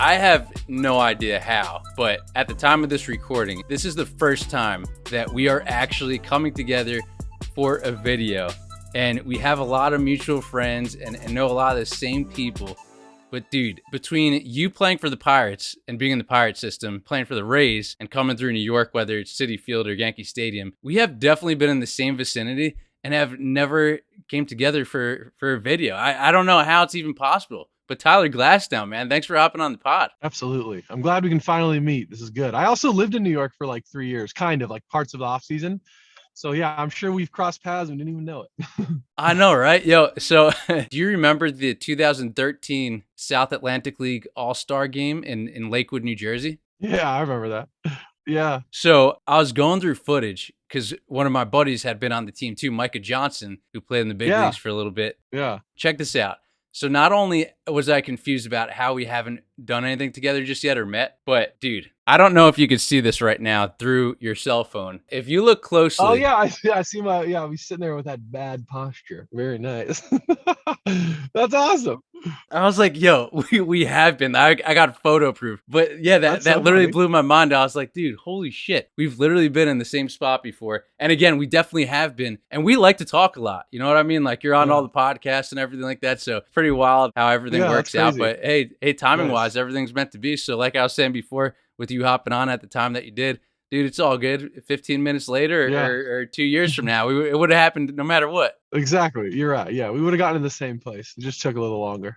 I have no idea how, but at the time of this recording, this is the first time that we are actually coming together for a video. And we have a lot of mutual friends and know a lot of the same people. But dude, between you playing for the Pirates and being in the Pirate system, playing for the Rays and coming through New York, whether it's Citi Field or Yankee Stadium, we have definitely been in the same vicinity and have never came together for a video. I don't know how it's even possible. But Tyler Glasnow, man, thanks for hopping on the pod. Absolutely. I'm glad we can finally meet. This is good. I also lived in New York for like 3 years, kind of like parts of the off season. So yeah, I'm sure we've crossed paths and didn't even know it. I know, right? Yo, so do you remember the 2013 South Atlantic League All-Star game in Lakewood, New Jersey? Yeah, I remember that. Yeah. So I was going through footage because one of my buddies had been on the team too, Micah Johnson, who played in the big leagues for a little bit. Yeah. Check this out. So not only was I confused about how we haven't done anything together just yet or met, but dude, I don't know if you could see this right now through your cell phone. If you look closely. Oh yeah, I see we sitting there with that bad posture. Very nice. That's awesome. I was like, yo, we have been. I got photo proof. But yeah, that literally blew my mind. I was like, dude, holy shit. We've literally been in the same spot before. And again, we definitely have been. And we like to talk a lot. You know what I mean? Like you're on all the podcasts and everything like that. So pretty wild how everything works out. But hey, timing wise, everything's meant to be. So like I was saying before, with you hopping on at the time that you did, dude, it's all good. 15 minutes later or 2 years from now, it would have happened no matter what. Exactly. You're right. Yeah, we would have gotten in the same place. It just took a little longer.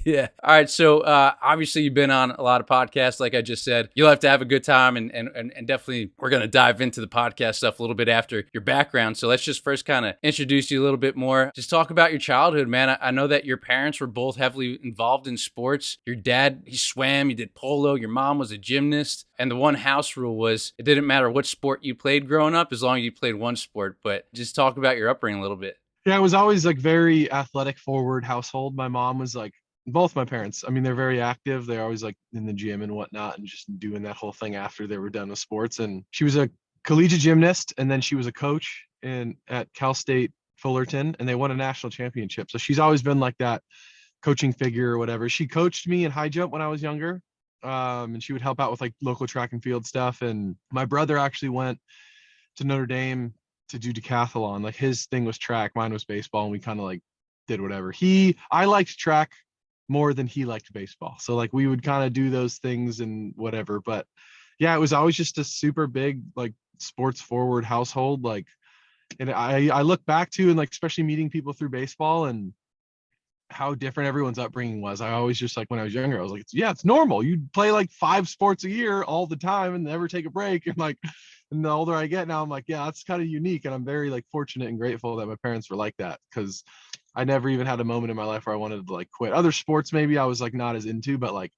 Yeah. All right. So obviously you've been on a lot of podcasts, like I just said. You'll have to have a good time and definitely we're going to dive into the podcast stuff a little bit after your background. So let's just first kind of introduce you a little bit more. Just talk about your childhood, man. I know that your parents were both heavily involved in sports. Your dad, he swam, he did polo. Your mom was a gymnast. And the one house rule was it didn't matter what sport you played growing up as long as you played one sport. But just talk about your upbringing a little bit. Yeah, it was always like very athletic forward household. My mom was like, both my parents, I mean, they're very active. They're always like in the gym and whatnot and just doing that whole thing after they were done with sports. And she was a collegiate gymnast and then she was a coach at Cal State Fullerton and they won a national championship. So she's always been like that coaching figure or whatever. She coached me in high jump when I was younger. And she would help out with like local track and field stuff. And my brother actually went to Notre Dame to do decathlon. Like his thing was track, mine was baseball, and we kind of like did whatever. I liked track more than he liked baseball, so like we would kind of do those things and whatever. But yeah, it was always just a super big like sports forward household. Like, and I look back to and like especially meeting people through baseball and how different everyone's upbringing was. I always just like when I was younger, I was like, it's normal. You'd play like 5 sports a year all the time and never take a break. And like, and the older I get now, I'm like, yeah, that's kind of unique. And I'm very like fortunate and grateful that my parents were like that because I never even had a moment in my life where I wanted to like quit. Other sports maybe I was like not as into, but like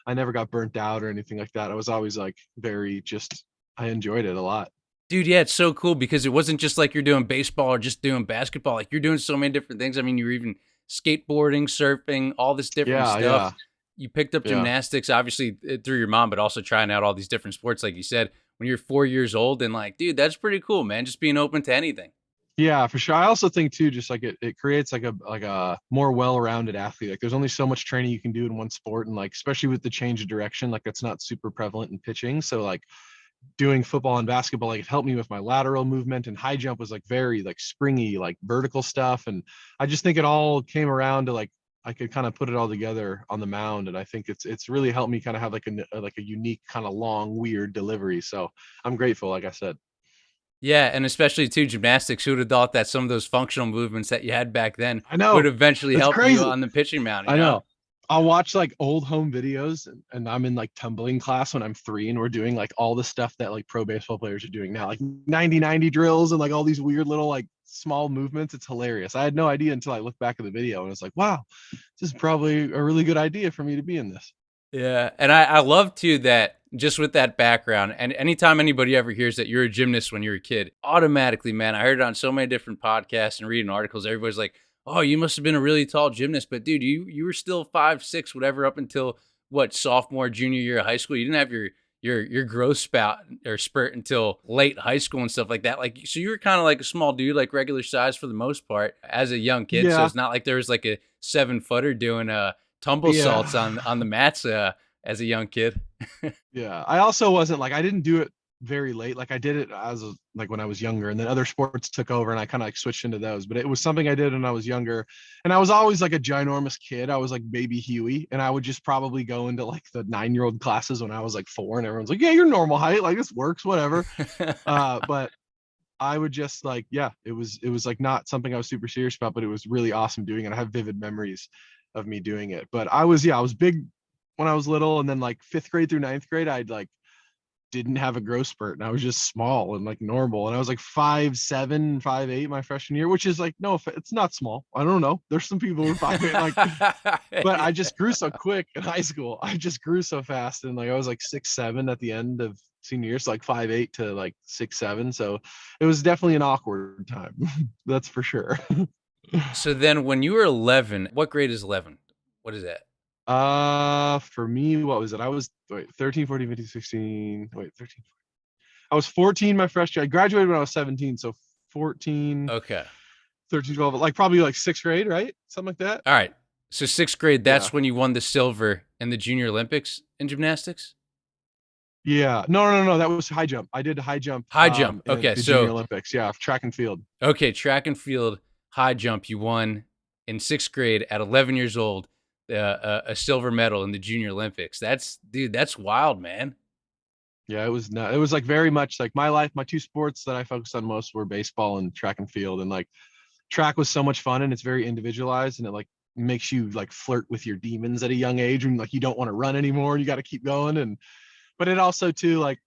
I never got burnt out or anything like that. I was always like I enjoyed it a lot. Dude, yeah, it's so cool because it wasn't just like you're doing baseball or just doing basketball. Like you're doing so many different things. I mean, you're even skateboarding, surfing, all this different stuff. Yeah. You picked up gymnastics, obviously through your mom, but also trying out all these different sports, like you said, when you're 4 years old. And like, dude, that's pretty cool, man. Just being open to anything. Yeah, for sure. I also think too, just like it creates like a more well-rounded athlete. Like there's only so much training you can do in one sport, and like especially with the change of direction, like that's not super prevalent in pitching. So like doing football and basketball, like it helped me with my lateral movement, and high jump was like very like springy, like vertical stuff. And I just think it all came around to like I could kind of put it all together on the mound, and I think it's really helped me kind of have like a unique kind of long weird delivery. So I'm grateful, like I said. Yeah, and especially too gymnastics. Who would have thought that some of those functional movements that you had back then would eventually help you on the pitching mound? I know. I'll watch like old home videos and I'm in like tumbling class when I'm 3 and we're doing like all the stuff that like pro baseball players are doing now, like 90-90 drills and like all these weird little like small movements. It's hilarious. I had no idea until I looked back at the video and I was like, wow, this is probably a really good idea for me to be in this. Yeah. And I love too that just with that background and anytime anybody ever hears that you're a gymnast when you're a kid, automatically, man, I heard it on so many different podcasts and reading articles. Everybody's like, oh, you must have been a really tall gymnast, but dude, you were still 5'6", whatever, up until what, sophomore, junior year of high school. You didn't have your growth spout or spurt until late high school and stuff like that. Like, so you were kind of like a small dude, like regular size for the most part as a young kid. So it's not like there was like a 7-footer doing tumble salts on the mats as a young kid. Yeah. I also wasn't like I didn't do it very late. Like I did it like when I was younger, and then other sports took over and I kind of like switched into those. But it was something I did when I was younger. And I was always like a ginormous kid. I was like baby Huey. And I would just probably go into like the 9-year-old classes when I was like 4, and everyone's like, yeah, you're normal height. Like this works, whatever. But I would just like, yeah, it was like not something I was super serious about, but it was really awesome doing it. I have vivid memories of me doing it. But I was big when I was little, and then like 5th grade through 9th grade, I'd like didn't have a growth spurt, and I was just small and like normal. And I was like 5'7", 5'8" my freshman year, which is like no, it's not small. I don't know. There's some people who are 5'8", like, but I just grew so quick in high school. I just grew so fast, and like I was like 6'7" at the end of senior year, so like 5'8" to like 6'7". So it was definitely an awkward time. That's for sure. So then when you were 11, what grade is 11? What is that? For me, what was it? I was 13, 14, 15, 16. 13. I was 14 my freshman year. I graduated when I was 17, so 14, Okay. 13, 12, like probably like 6th grade, right? Something like that. All right. So 6th grade, Yeah. that's when you won the silver in the Junior Olympics in gymnastics? Yeah. No. That was high jump. I did high jump High jump. in Okay. the Junior So, Olympics. Yeah, track and field. okay, track and field, high jump, you won in 6th grade at 11 years old, a silver medal in the Junior Olympics. Dude, that's wild, man. Yeah, it was not, it was like very much like my life. My two sports that I focused on most were baseball and track and field. And like track was so much fun, and it's very individualized, and it like makes you like flirt with your demons at a young age, and like you don't want to run anymore and you got to keep going. And but it also too like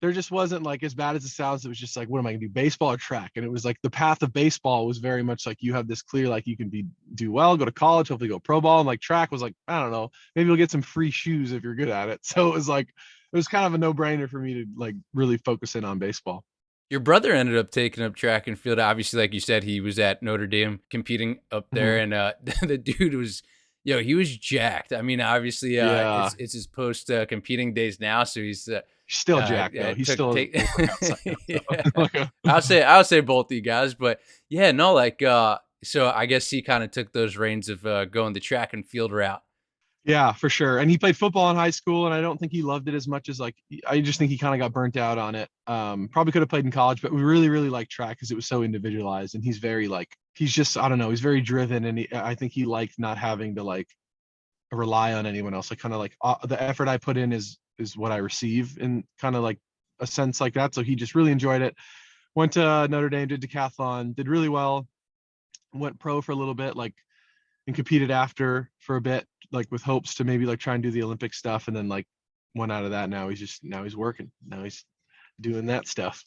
there just wasn't like as bad as it sounds. It was just like, what am I gonna do, baseball or track? And it was like the path of baseball was very much like you have this clear, like you can do well, go to college, hopefully go pro ball. And like track was like, I don't know, maybe you'll get some free shoes if you're good at it. So it was like it was kind of a no-brainer for me to like really focus in on baseball. Your brother ended up taking up track and field. Obviously, like you said, he was at Notre Dame competing up there, Mhm. and the dude was, he was jacked. I mean, obviously, Yeah, it's his post competing days now, so he's he's still Jack though. He's took still take. a workout site Yeah. now, so. I'll say both of you guys, but yeah, no, like so I guess he kind of took those reins of going the track and field route. Yeah, for sure. And he played football in high school, and I don't think he loved it as much as like I just think he kind of got burnt out on it. Probably could have played in college, but we really, really like track because it was so individualized, and he's very like he's just I don't know, he's very driven, and I think he liked not having to like rely on anyone else. Like kind of like the effort I put in is what I receive in kind of like a sense like that. So he just really enjoyed it. Went to Notre Dame, did decathlon, did really well. Went pro for a little bit, like and competed after for a bit, like with hopes to maybe like try and do the Olympic stuff, and then like went out of that. Now he's working. Now he's doing that stuff.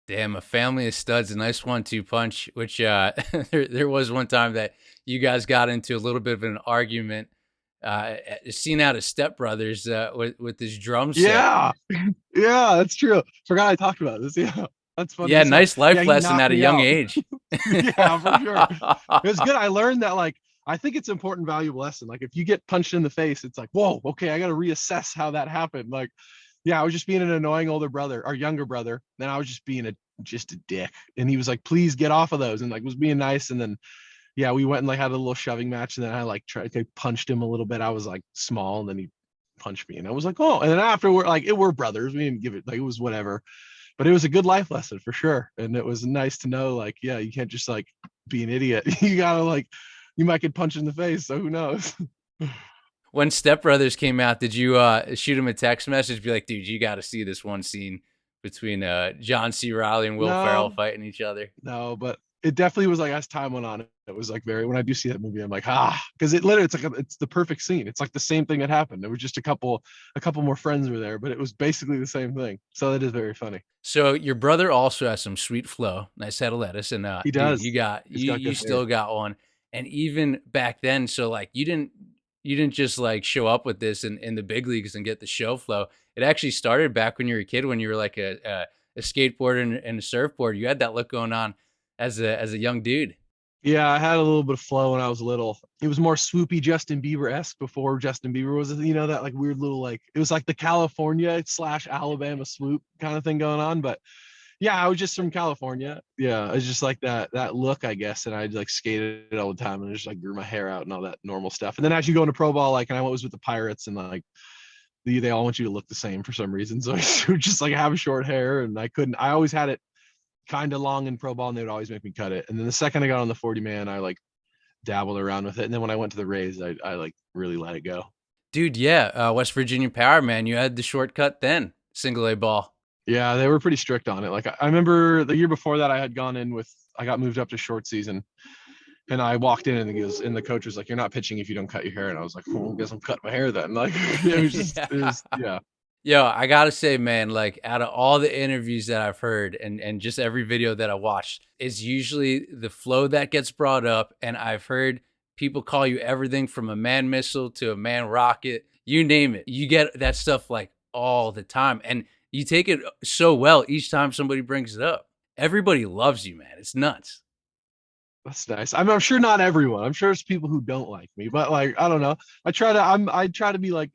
Damn, a family of studs, a nice 1-2 punch. Which there was one time that you guys got into a little bit of an argument, seen out of Step Brothers with this drum set. Yeah, yeah, that's true. Forgot I talked about this. Yeah, that's funny Yeah, as hell. nice life Yeah, he lesson knocked at a me young out. age. Yeah, for sure. It was good. I learned that like I think it's an important, valuable lesson. Like if you get punched in the face, it's like, whoa, okay, I got to reassess how that happened. Like, yeah, I was just being an annoying older brother or younger brother. Then I was just being just a dick. And he was like, please get off of those, and like was being nice. And then yeah, we went and like had a little shoving match, and then I like tried to punched him a little bit. I was like small, and then he punched me, and I was like, oh. And then after we're brothers. We didn't give it like it was whatever. But it was a good life lesson for sure. And it was nice to know, like, yeah, you can't just like be an idiot. You gotta like you might get punched in the face, so who knows? When Step Brothers came out, did you shoot him a text message, be like, dude, you got to see this one scene between John C. Reilly and Will Ferrell No, fighting each other? no, but it definitely was like as time went on, it was like very when I do see that movie, I'm like, because it literally it's the perfect scene. It's like the same thing that happened. There was just a couple more friends were there, but it was basically the same thing. So that is very funny. So your brother also has some sweet flow, nice head of lettuce, and He dude, does. He's got you good hair. still got one. And even back then, so like you didn't just like show up with this in the big leagues and get the show flow. It actually started back when you were a kid, when you were like a skateboard and a surfboard. You had that look going on as a young dude. Yeah, I had a little bit of flow when I was little. It was more swoopy Justin Bieber-esque before Justin Bieber was, that like weird little like it was like the California / Alabama swoop kind of thing going on. But Yeah, I was just from California. Yeah, I was just like that look, I guess, and I like skated all the time and just like grew my hair out and all that normal stuff. And then as you go into pro ball, like, and I was with the Pirates, and like they all want you to look the same for some reason. So I would just like have short hair, and I couldn't. I always had it kind of long in pro ball, and they would always make me cut it. And then the second I got on the 40 man, I like dabbled around with it. And then when I went to the Rays, I like really let it go. Dude, yeah, West Virginia Power, man, you had the shortcut then, single A ball. Yeah, they were pretty strict on it. Like I remember the year before that, I had gone in with I got moved up to short season, and I walked in, and the coach was like, "You're not pitching if you don't cut your hair." And I was like, "Well, I guess I'm cutting my hair then." Like it was yeah. Yo, I gotta say, man, like out of all the interviews that I've heard and just every video that I watched, it's usually the flow that gets brought up. And I've heard people call you everything from a man missile to a man rocket, you name it. You get that stuff like all the time. And you take it so well each time somebody brings it up. Everybody loves you, man. It's nuts. That's nice. I'm sure not everyone. I'm sure there's people who don't like me, but like I don't know. I try to be like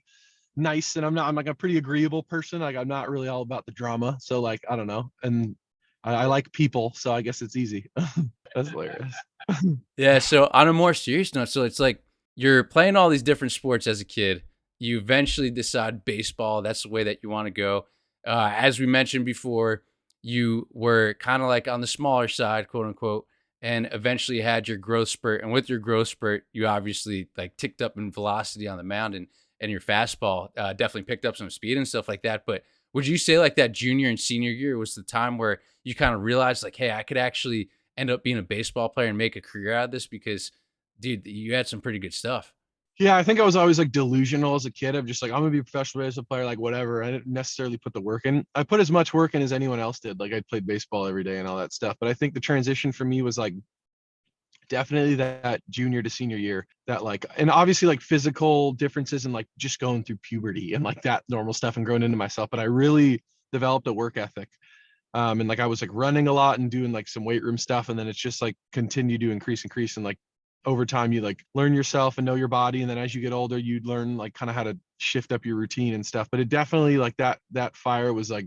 nice, and I'm like a pretty agreeable person. Like I'm not really all about the drama. So like I don't know. And I like people, so I guess it's easy. That's hilarious. Yeah, so on a more serious note, so it's like you're playing all these different sports as a kid. You eventually decide baseball, that's the way that you want to go. As we mentioned before, you were kind of like on the smaller side, quote unquote, and eventually had your growth spurt. And with your growth spurt, you obviously like ticked up in velocity on the mound, and your fastball definitely picked up some speed and stuff like that. But would you say like that junior and senior year was the time where you kind of realized like, hey, I could actually end up being a baseball player and make a career out of this? Because dude, you had some pretty good stuff. Yeah, I think I was always like delusional as a kid of just like I'm gonna be a professional baseball player, like whatever. I didn't necessarily put the work in. I put as much work in as anyone else did. Like I played baseball every day and all that stuff. But I think the transition for me was like definitely that junior to senior year, that like, and obviously like physical differences and like just going through puberty and like that normal stuff and growing into myself. But I really developed a work ethic. And like I was like running a lot and doing like some weight room stuff, and then it's just like continue to increase, and like over time you like learn yourself and know your body, and then as you get older you learn like kind of how to shift up your routine and stuff. But it definitely like that fire was like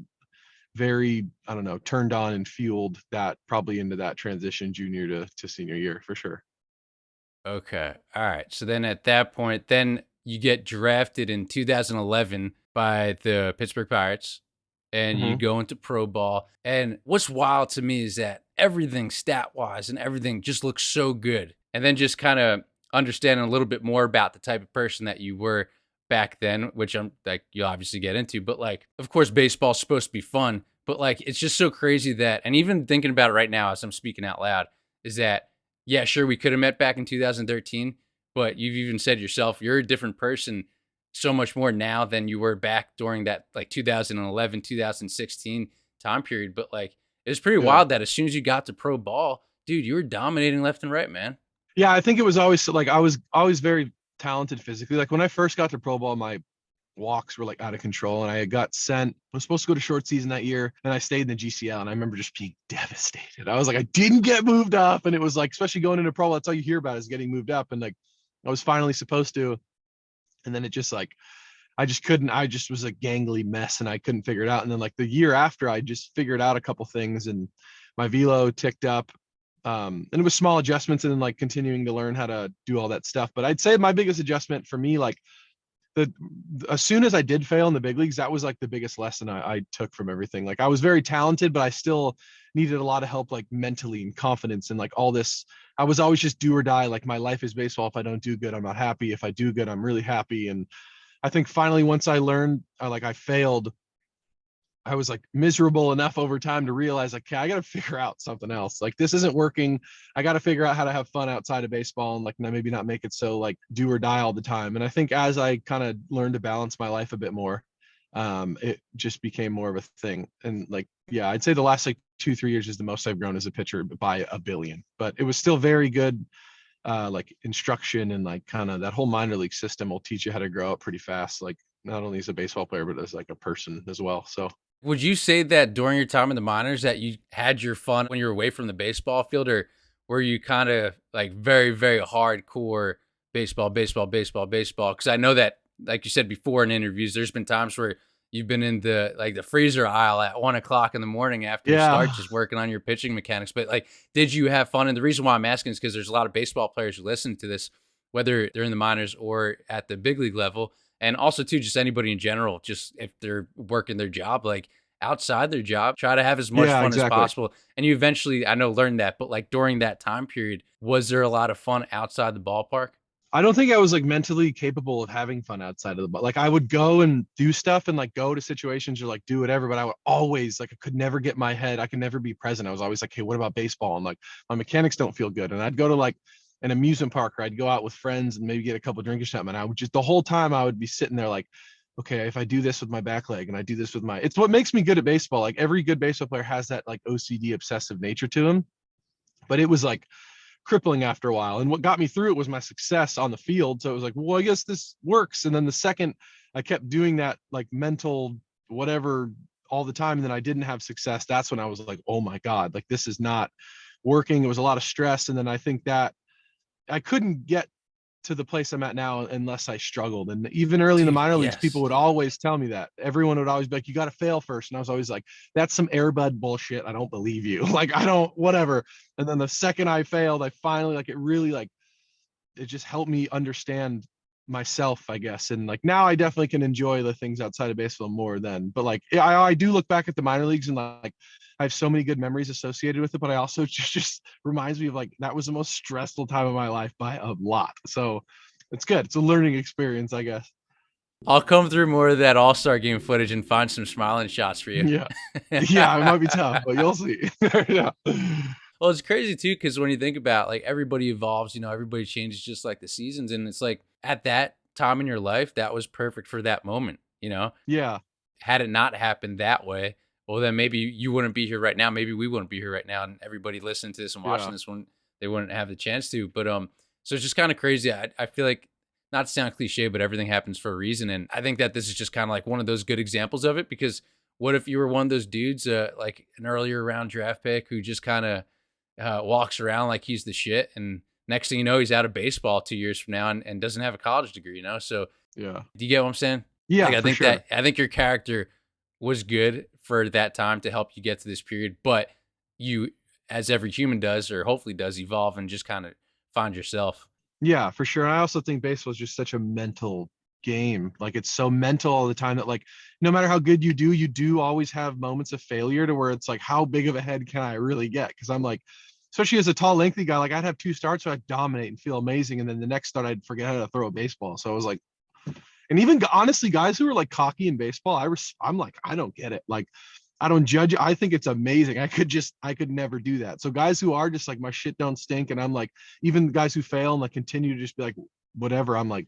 very, I don't know, turned on and fueled that probably into that transition junior to senior year for sure. Okay. All right. So then at that point, then you get drafted in 2011 by the Pittsburgh Pirates and you Hmm. go into pro ball. And what's wild to me is that everything stat wise and everything just looks so good. And then just kind of understanding a little bit more about the type of person that you were back then, which I'm like, you'll obviously get into. But like, of course, baseball's supposed to be fun. But like, it's just so crazy that, and even thinking about it right now as I'm speaking out loud, is that yeah, sure, we could have met back in 2013, but you've even said yourself, you're a different person so much more now than you were back during that like 2011, 2016 time period. But like, it was pretty Yeah. wild that as soon as you got to pro ball, dude, you were dominating left and right, man. Yeah, I think it was always like I was always very talented physically. Like when I first got to pro ball, my walks were like out of control, and I got sent. I was supposed to go to short season that year, and I stayed in the GCL. And I remember just being devastated. I was like, I didn't get moved up, and it was like, especially going into pro ball, that's all you hear about is getting moved up. And like, I was finally supposed to, and then it just like I just couldn't. I just was a gangly mess, and I couldn't figure it out. And then like the year after, I just figured out a couple things, and my velo ticked up. And it was small adjustments, and then like continuing to learn how to do all that stuff. But I'd say my biggest adjustment for me, like the as soon as I did fail in the big leagues, that was like the biggest lesson I took from everything. Like I was very talented, but I still needed a lot of help, like mentally and confidence and like all this. I was always just do or die. Like my life is baseball. If I don't do good, I'm not happy. If I do good, I'm really happy. And I think finally, once I learned, like I failed, I was like miserable enough over time to realize like, okay, I got to figure out something else. Like this isn't working. I got to figure out how to have fun outside of baseball and like maybe not make it so like do or die all the time. And I think as I kind of learned to balance my life a bit more, it just became more of a thing. And like, yeah, I'd say the last like 2, 3 years is the most I've grown as a pitcher by a billion, but it was still very good. Like instruction and like kind of that whole minor league system will teach you how to grow up pretty fast. Like not only as a baseball player, but as like a person as well. So Would you say that during your time in the minors that you had your fun when you were away from the baseball field, or were you kind of like very, very hardcore baseball, baseball, baseball, baseball? Because I know that, like you said before in interviews, there's been times where you've been in the like the freezer aisle at 1 o'clock in the morning after Yeah. start, just working on your pitching mechanics. But like, did you have fun? And the reason why I'm asking is because there's a lot of baseball players who listen to this, whether they're in the minors or at the big league level, and also too just anybody in general. Just if they're working their job, like outside their job, try to have as much Yeah, fun as exactly. possible. And you eventually, I know, learned that. But like during that time period, was there a lot of fun outside the ballpark? I don't think I was like mentally capable of having fun outside of the like I would go and do stuff and like go to situations or like do whatever, but I would always like I could never get my head, I could never be present. I was always like, hey, what about baseball? And like my mechanics don't feel good. And I'd go to like an amusement park or I'd go out with friends and maybe get a couple drinks or something. And I would just the whole time I would be sitting there like, okay, if I do this with my back leg and I do this with my it's what makes me good at baseball. Like every good baseball player has that like OCD obsessive nature to him. But it was like crippling after a while. And what got me through it was my success on the field. So it was like, well, I guess this works. And then the second I kept doing that like mental whatever all the time, and then I didn't have success, that's when I was like, oh my God, like this is not working. It was a lot of stress. And then I think that I couldn't get to the place I'm at now unless I struggled. And even early in the Dude, minor leagues, people yes. would always tell me that. Everyone would always be like, you got to fail first. And I was always like, that's some airbud bullshit. I don't believe you. Like, I don't, whatever. And then the second I failed, I finally, like, it really, like, it just helped me understand myself, I guess. And like now I definitely can enjoy the things outside of baseball more then. But like I do look back at the minor leagues and like I have so many good memories associated with it. But I also just reminds me of like that was the most stressful time of my life by a lot. So it's good. It's a learning experience, I guess. I'll come through more of that All-Star game footage and find some smiling shots for you. Yeah. Yeah, it might be tough, but you'll see. Yeah. Well, it's crazy too, because when you think about like everybody evolves, everybody changes just like the seasons. And it's like at that time in your life, that was perfect for that moment. Yeah. Had it not happened that way, well, then maybe you wouldn't be here right now. Maybe we wouldn't be here right now. And everybody listening to this and watching Yeah. this one, they wouldn't have the chance to. But so it's just kind of crazy. I feel like, not to sound cliche, but everything happens for a reason. And I think that this is just kind of like one of those good examples of it, because what if you were one of those dudes, like an earlier round draft pick who just kind of walks around like he's the shit, and next thing you know, he's out of baseball 2 years from now and doesn't have a college degree. So Yeah. do you get what I'm saying? Yeah, Like for sure. I think your character was good for that time to help you get to this period, but you, as every human does, or hopefully does, evolve and just kind of find yourself. Yeah, for sure. I also think baseball is just such a mental game. Like it's so mental all the time that like no matter how good you do always have moments of failure to where it's like how big of a head can I really get? Because I'm like, especially as a tall, lengthy guy, like I'd have two starts where I'd dominate and feel amazing, and then the next start I'd forget how to throw a baseball. So I was like, and even honestly, guys who are like cocky in baseball, I'm like, I don't get it. Like I don't judge it. I think it's amazing. I could never do that. So guys who are just like my shit don't stink, and I'm like, even guys who fail and like continue to just be like whatever. I'm like,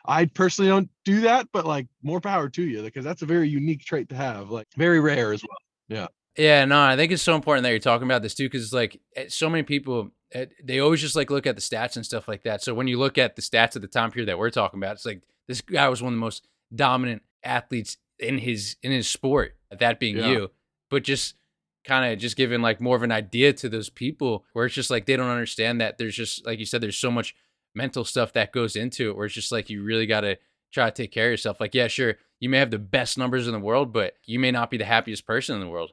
I personally don't do that, but like more power to you, because that's a very unique trait to have, like very rare as well. Yeah. Yeah, no, I think it's so important that you're talking about this too, because it's like so many people, they always just like look at the stats and stuff like that. So when you look at the stats of the time period that we're talking about, it's like this guy was one of the most dominant athletes in his sport, that being Yeah. you. But just kind of just giving like more of an idea to those people where it's just like they don't understand that there's just, like you said, there's so much mental stuff that goes into it, where it's just like you really got to try to take care of yourself. Like, yeah, sure, you may have the best numbers in the world, but you may not be the happiest person in the world.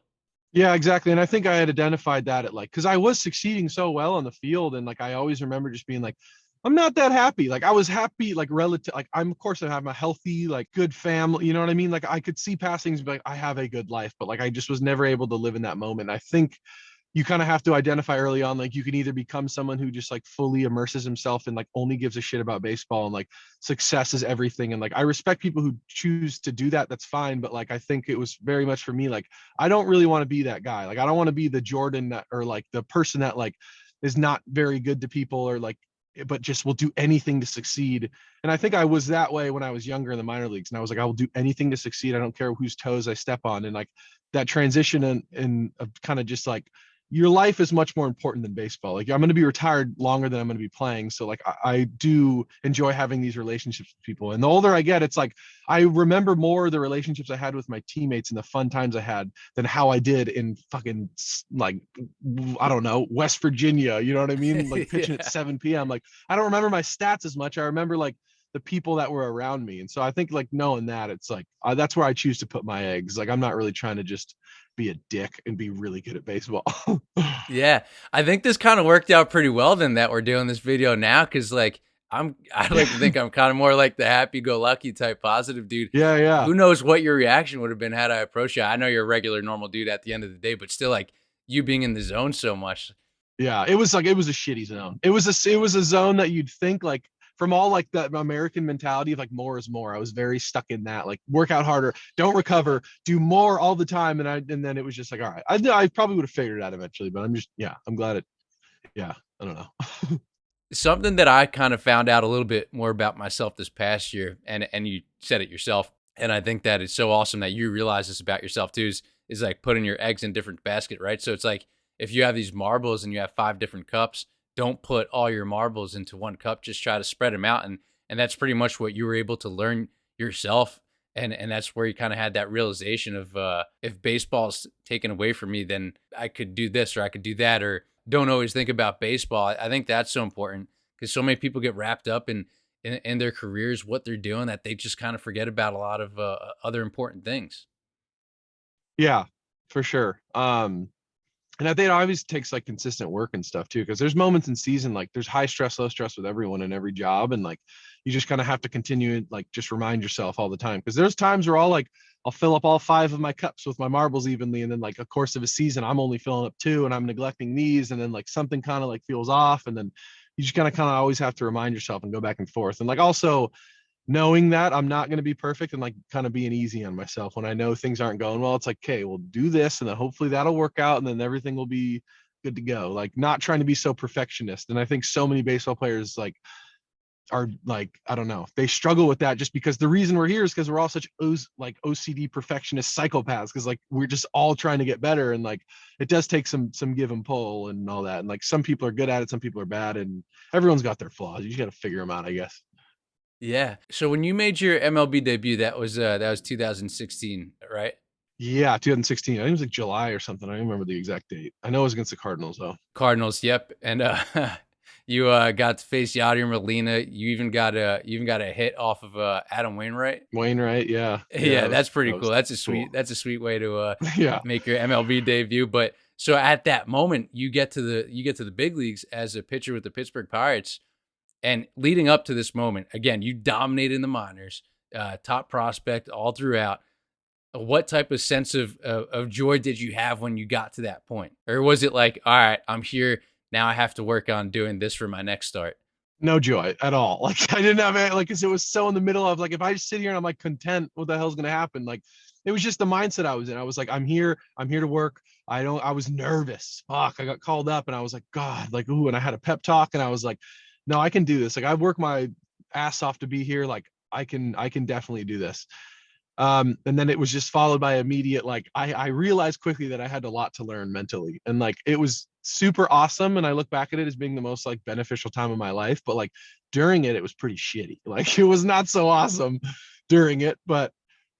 Yeah, exactly. And I think I had identified that at like, because I was succeeding so well on the field. And like, I always remember just being like, I'm not that happy. Like, I was happy, like, relative, like, I'm, of course, I have a healthy, like, good family. You know what I mean? Like, I could see passings, but like, I have a good life, but like, I just was never able to live in that moment. I think you kind of have to identify early on, like you can either become someone who just like fully immerses himself and like only gives a shit about baseball and like success is everything. And like I respect people who choose to do that, that's fine, but like I think it was very much for me, like I don't really want to be that guy. Like I don't want to be the Jordan that, or like the person that like is not very good to people, or like but just will do anything to succeed. And I think I was that way when I was younger in the minor leagues, and I was like, I will do anything to succeed, I don't care whose toes I step on. And like that transition and kind of just like your life is much more important than baseball. Like I'm going to be retired longer than I'm going to be playing. So like I do enjoy having these relationships with people. And the older I get, it's like I remember more the relationships I had with my teammates and the fun times I had than how I did in fucking like I don't know, West Virginia. You know what I mean? Like pitching at Yeah. 7 p.m. Like I don't remember my stats as much. I remember like the people that were around me. And so I think like knowing that, it's like that's where I choose to put my eggs. Like I'm not really trying to just be a dick and be really good at baseball. Yeah, I think this kind of worked out pretty well then that we're doing this video now, because like I like to think I'm kind of more like the happy-go-lucky type positive dude. Yeah, yeah. Who knows what your reaction would have been had I approached you? I know you're a regular normal dude at the end of the day, but still, like, you being in the zone so much. Yeah, it was like it was a shitty zone. It was a zone that you'd think like from all like that American mentality of like more is more. I was very stuck in that, like work out harder, don't recover, do more all the time, and then it was just like, all right, I probably would have figured it out eventually, but I'm glad it. Yeah, I don't know. Something that I kind of found out a little bit more about myself this past year, and you said it yourself, and I think that it's so awesome that you realize this about yourself too, is like putting your eggs in different basket, right? So it's like if you have these marbles and you have 5 different cups, don't put all your marbles into one cup. Just try to spread them out, and that's pretty much what you were able to learn yourself, and that's where you kind of had that realization of if baseball's taken away from me, then I could do this or I could do that, or don't always think about baseball. I think that's so important because so many people get wrapped up in their careers, what they're doing, that they just kind of forget about a lot of other important things. Yeah, for sure. And I think it always takes like consistent work and stuff too, because there's moments in season like there's high stress, low stress with everyone in every job, and like you just kind of have to continue and like just remind yourself all the time. Because there's times where I'll fill up all 5 of my cups with my marbles evenly, and then like a course of a season I'm only filling up 2, and I'm neglecting these, and then like something kind of like feels off, and then you just kind of always have to remind yourself and go back and forth, and like also knowing that I'm not going to be perfect and like kind of being easy on myself when I know things aren't going well. It's like, okay, we'll do this and then hopefully that'll work out and then everything will be good to go. Like not trying to be so perfectionist. And I think so many baseball players like are like, I don't know, they struggle with that just because the reason we're here is because we're all such like OCD perfectionist psychopaths, because like we're just all trying to get better, and like it does take some give and pull and all that. And like some people are good at it, some people are bad, and everyone's got their flaws. You just got to figure them out, I guess. Yeah. So when you made your MLB debut, that was 2016, right? Yeah, 2016. I think it was like July or something. I don't remember the exact date. I know it was against the Cardinals though. Cardinals. Yep. And you got to face Yadier Molina. You even got a hit off of Adam Wainwright. Wainwright, yeah. Yeah, that's pretty that cool. was That's cool. a sweet way to Yeah. make your MLB debut. But so at that moment, you get to the big leagues as a pitcher with the Pittsburgh Pirates. And leading up to this moment, again, you dominated in the minors, top prospect all throughout. What type of sense of joy did you have when you got to that point? Or was it like, all right, I'm here, now I have to work on doing this for my next start? No joy at all. Like I didn't have it, like, cause it was so in the middle of like, if I just sit here and I'm like content, what the hell's gonna happen? Like it was just the mindset I was in. I was like, I'm here to work. I was nervous. Fuck, I got called up and I was like, God, like, ooh, and I had a pep talk and I was like, no, I can do this. Like I worked my ass off to be here. Like I can definitely do this. And then it was just followed by immediate, like I realized quickly that I had a lot to learn mentally, and like it was super awesome, and I look back at it as being the most like beneficial time of my life, but like during it was pretty shitty. Like it was not so awesome during it, but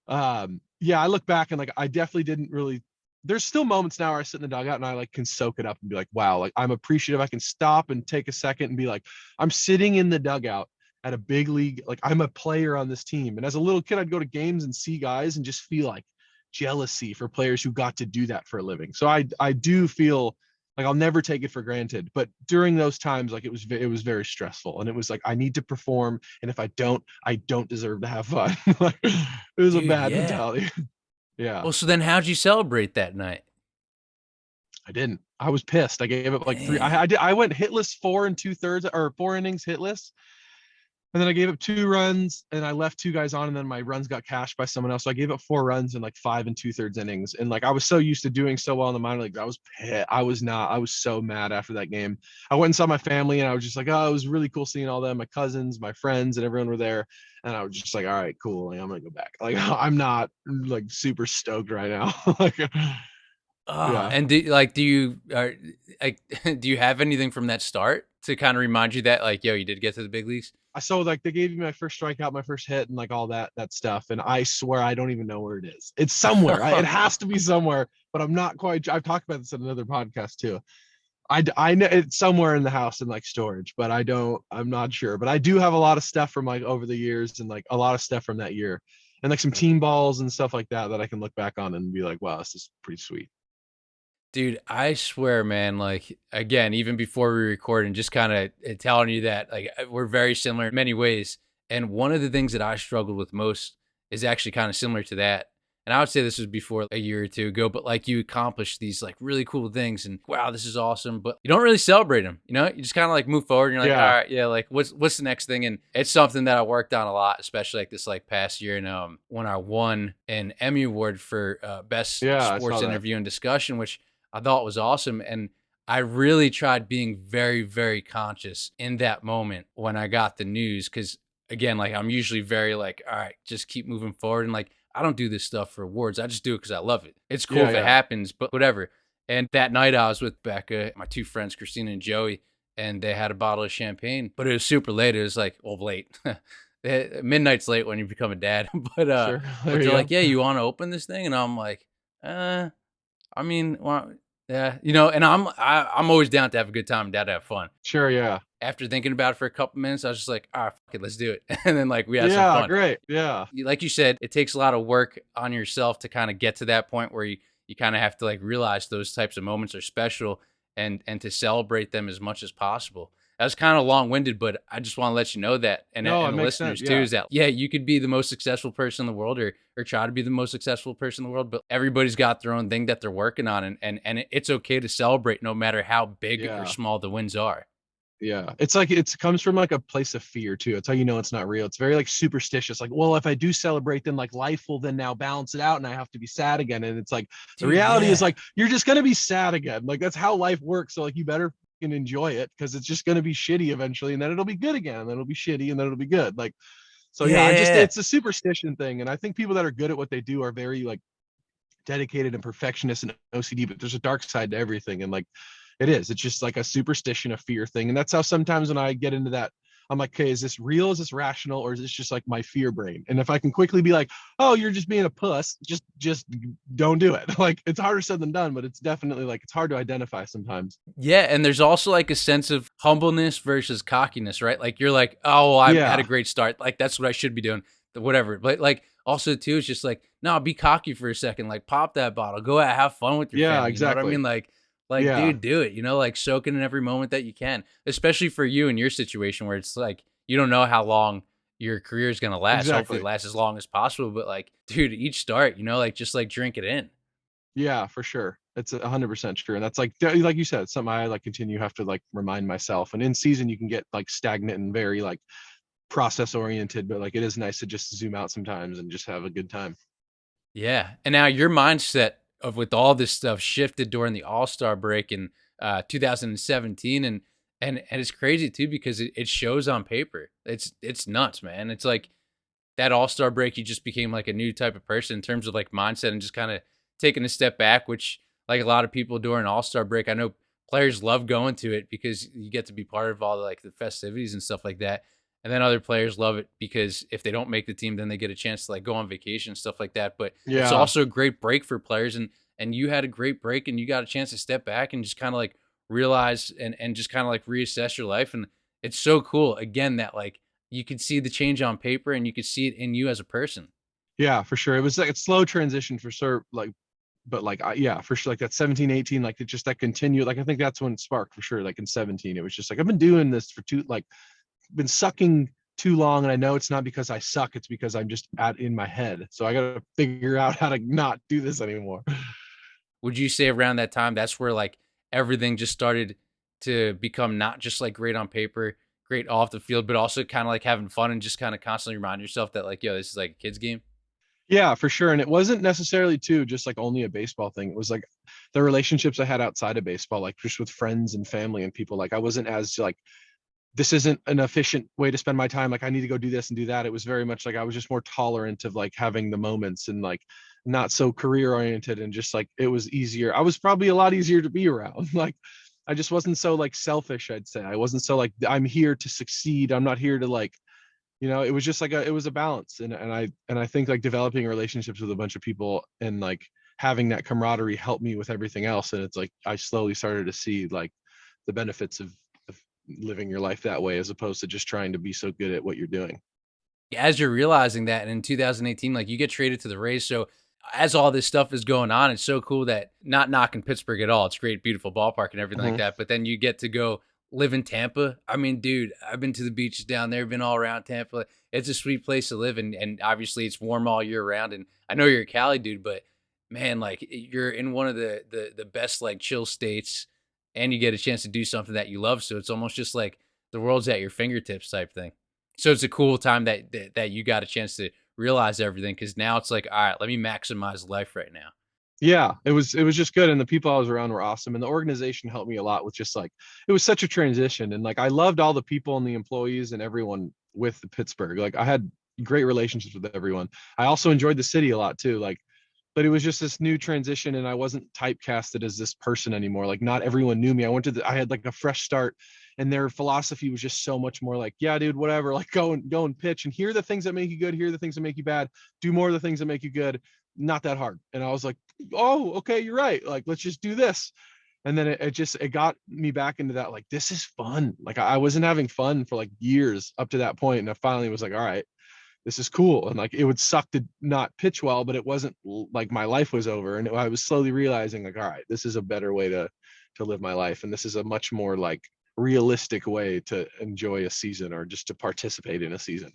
yeah, I look back and like I definitely didn't really. There's still moments now where I sit in the dugout and I like can soak it up and be like, wow, like I'm appreciative. I can stop and take a second and be like, I'm sitting in the dugout at a big league, like I'm a player on this team. And as a little kid, I'd go to games and see guys and just feel like jealousy for players who got to do that for a living. So I do feel like I'll never take it for granted. But during those times, like it was very stressful, and it was like I need to perform, and if I don't deserve to have fun. Like it was a Dude, bad yeah. mentality. Yeah, Well, so then how'd you celebrate that night? I didn't. I was pissed. I gave up like 3. Man. I went hitless 4 2/3 or 4 innings hitless. And then I gave up 2 runs and I left 2 guys on, and then my runs got cashed by someone else. So I gave up 4 runs in like 5 2/3 innings. And like I was so used to doing so well in the minor leagues. I was pissed. I was so mad after that game. I went and saw my family and I was just like, oh, it was really cool seeing all them. My cousins, my friends, and everyone were there. And I was just like, all right, cool. Like I'm gonna go back. Like I'm not like super stoked right now. Like yeah. And do you like do you have anything from that start to kind of remind you that like, yo, you did get to the big leagues? I saw like they gave me my first strikeout, my first hit, and like all that stuff. And I swear I don't even know where it is. It's somewhere. It has to be somewhere, but I'm not quite. I've talked about this in another podcast too. I know it's somewhere in the house in like storage, but I'm not sure. But I do have a lot of stuff from like over the years and like a lot of stuff from that year and like some team balls and stuff like that that I can look back on and be like, wow, this is pretty sweet. Dude, I swear, man, like again, even before we record and just kind of telling you that like we're very similar in many ways. And one of the things that I struggled with most is actually kind of similar to that. And I would say this was before a year or two ago, but like you accomplished these like really cool things and wow, this is awesome, but you don't really celebrate them, you know? You just kind of like move forward and you're like, Yeah. all right, yeah, like what's the next thing? And it's something that I worked on a lot, especially like this like past year and when I won an Emmy award for best Yeah, I saw sports that. interview and discussion, which I thought was awesome. And I really tried being very, very conscious in that moment when I got the news. Cause again, like I'm usually very like, all right, just keep moving forward. And like, I don't do this stuff for awards. I just do it because I love it. It's cool Yeah, if it yeah. happens, but whatever. And that night I was with Becca, my two friends, Christina and Joey, and they had a bottle of champagne, but it was super late. It was like, well, late. Midnight's late when you become a dad. Sure. There But you they're go. like, yeah, you want to open this thing? And I'm like, I mean, well, yeah, you know, and I'm always down to have a good time and down to have fun. Sure, yeah. After thinking about it for a couple minutes, I was just like, all right, fuck it, let's do it. And then like we had some Yeah, fun. great. Yeah. Like you said, it takes a lot of work on yourself to kind of get to that point where you kind of have to like realize those types of moments are special and to celebrate them as much as possible. That was kind of long winded, but I just want to let you know that, No, it and the makes sense. listeners too, Yeah. is that yeah, you could be the most successful person in the world, or try to be the most successful person in the world, but everybody's got their own thing that they're working on, and it's okay to celebrate no matter how big or Yeah. small the wins are. Yeah. It's like it comes from like a place of fear too. It's how you know it's not real. It's very like superstitious. Like, well, if I do celebrate, then like life will then now balance it out and I have to be sad again. And it's like the Dude, reality is yeah. like you're just gonna be sad again. Like that's how life works. So like you better fucking enjoy it because it's just gonna be shitty eventually, and then it'll be good again, and then it'll be shitty, and then it'll be good. Like so yeah, I just Yeah. it's a superstition thing. And I think people that are good at what they do are very like dedicated and perfectionist and OCD, but there's a dark side to everything. And like it's just like a superstition, a fear thing. And that's how sometimes when I get into that, I'm like, okay, is this real? Is this rational? Or is this just like my fear brain? And if I can quickly be like, oh, you're just being a puss, just don't do it. Like it's harder said than done, but it's definitely like it's hard to identify sometimes. Yeah, and there's also like a sense of humbleness versus cockiness, right? Like you're like, oh, well, I had a Yeah. great start. Like that's what I should be doing. Whatever. But like also too, it's just like, no, be cocky for a second. Like pop that bottle. Go out, have fun with your Yeah, family. You know what I exactly. mean? Like, Yeah, dude, do it. You know, like soak in every moment that you can. Especially for you in your situation where it's like you don't know how long your career is gonna last. Hopefully it exactly. lasts as long as possible. But like, dude, each start, you know, like just like drink it in. Yeah, for sure. It's 100% true. And that's like you said, it's something I like continue have to like remind myself. And in season, you can get like stagnant and very like process oriented, but like it is nice to just zoom out sometimes and just have a good time. Yeah. And now your mindset of with all this stuff shifted during the All-Star break in 2017 and it's crazy too because it shows on paper. It's nuts, man. It's like that All-Star break you just became like a new type of person in terms of like mindset and just kind of taking a step back, which like a lot of people during All-Star break, I know players love going to it because you get to be part of all the, like the festivities and stuff like that. And then other players love it because if they don't make the team, then they get a chance to like go on vacation and stuff like that. But it's Yeah. also a great break for players, and you had a great break and you got a chance to step back and just kind of like realize and just kind of like reassess your life. And it's so cool again that like you could see the change on paper and you could see it in you as a person. Yeah, for sure. It was like a slow transition for sure. Like, but like, yeah, for sure. Like that 17, 18, like it just that continued. Like, I think that's when it sparked for sure. Like in 17, it was just like, I've been doing this for like, been sucking too long. And I know it's not because I suck. It's because I'm just in my head. So I got to figure out how to not do this anymore. Would you say around that time that's where like everything just started to become not just like great on paper, great off the field, but also kind of like having fun and just kind of constantly remind yourself that like, yo, this is like a kid's game? Yeah, for sure. And it wasn't necessarily too just like only a baseball thing. It was like the relationships I had outside of baseball, like just with friends and family and people. Like I wasn't as like this isn't an efficient way to spend my time. Like I need to go do this and do that. It was very much like I was just more tolerant of like having the moments and like not so career oriented and just like it was easier. I was probably a lot easier to be around. Like I just wasn't so like selfish, I'd say. I wasn't so like I'm here to succeed. I'm not here to like, it was just like it was a balance. And I think like developing relationships with a bunch of people and like having that camaraderie helped me with everything else. And it's like I slowly started to see like the benefits of living your life that way, as opposed to just trying to be so good at what you're doing. As you're realizing that, and in 2018, like, you get traded to the Rays, so as all this stuff is going on, it's so cool that, not knocking Pittsburgh at all, it's a great, beautiful ballpark and everything like Mhm. that, but then you get to go live in Tampa. I mean, dude, I've been to the beaches down there, been all around Tampa. It's a sweet place to live, and obviously it's warm all year round. And I know you're a Cali dude, but man, like, you're in one of the best, like, chill states, and you get a chance to do something that you love. So it's almost just like the world's at your fingertips type thing. So it's a cool time that you got a chance to realize everything, because now it's like, all right, let me maximize life right now. Yeah, it was just good, and the people I was around were awesome, and the organization helped me a lot with just like it was such a transition, and like I loved all the people and the employees and everyone with the Pittsburgh. Like I had great relationships with everyone. I also enjoyed the city a lot too. Like, but it was just this new transition, and I wasn't typecasted as this person anymore. Like not everyone knew me. I had like a fresh start, and their philosophy was just so much more like, yeah, dude, whatever. Like go and pitch, and here are the things that make you good. Here are the things that make you bad. Do more of the things that make you good. Not that hard. And I was like, oh, okay, you're right. Like let's just do this. And then it got me back into that, like this is fun. Like I wasn't having fun for like years up to that point, and I finally was like, all right, this is cool. And like it would suck to not pitch well, but it wasn't like my life was over. And I was slowly realizing like, all right, this is a better way to live my life, and this is a much more like realistic way to enjoy a season or just to participate in a season.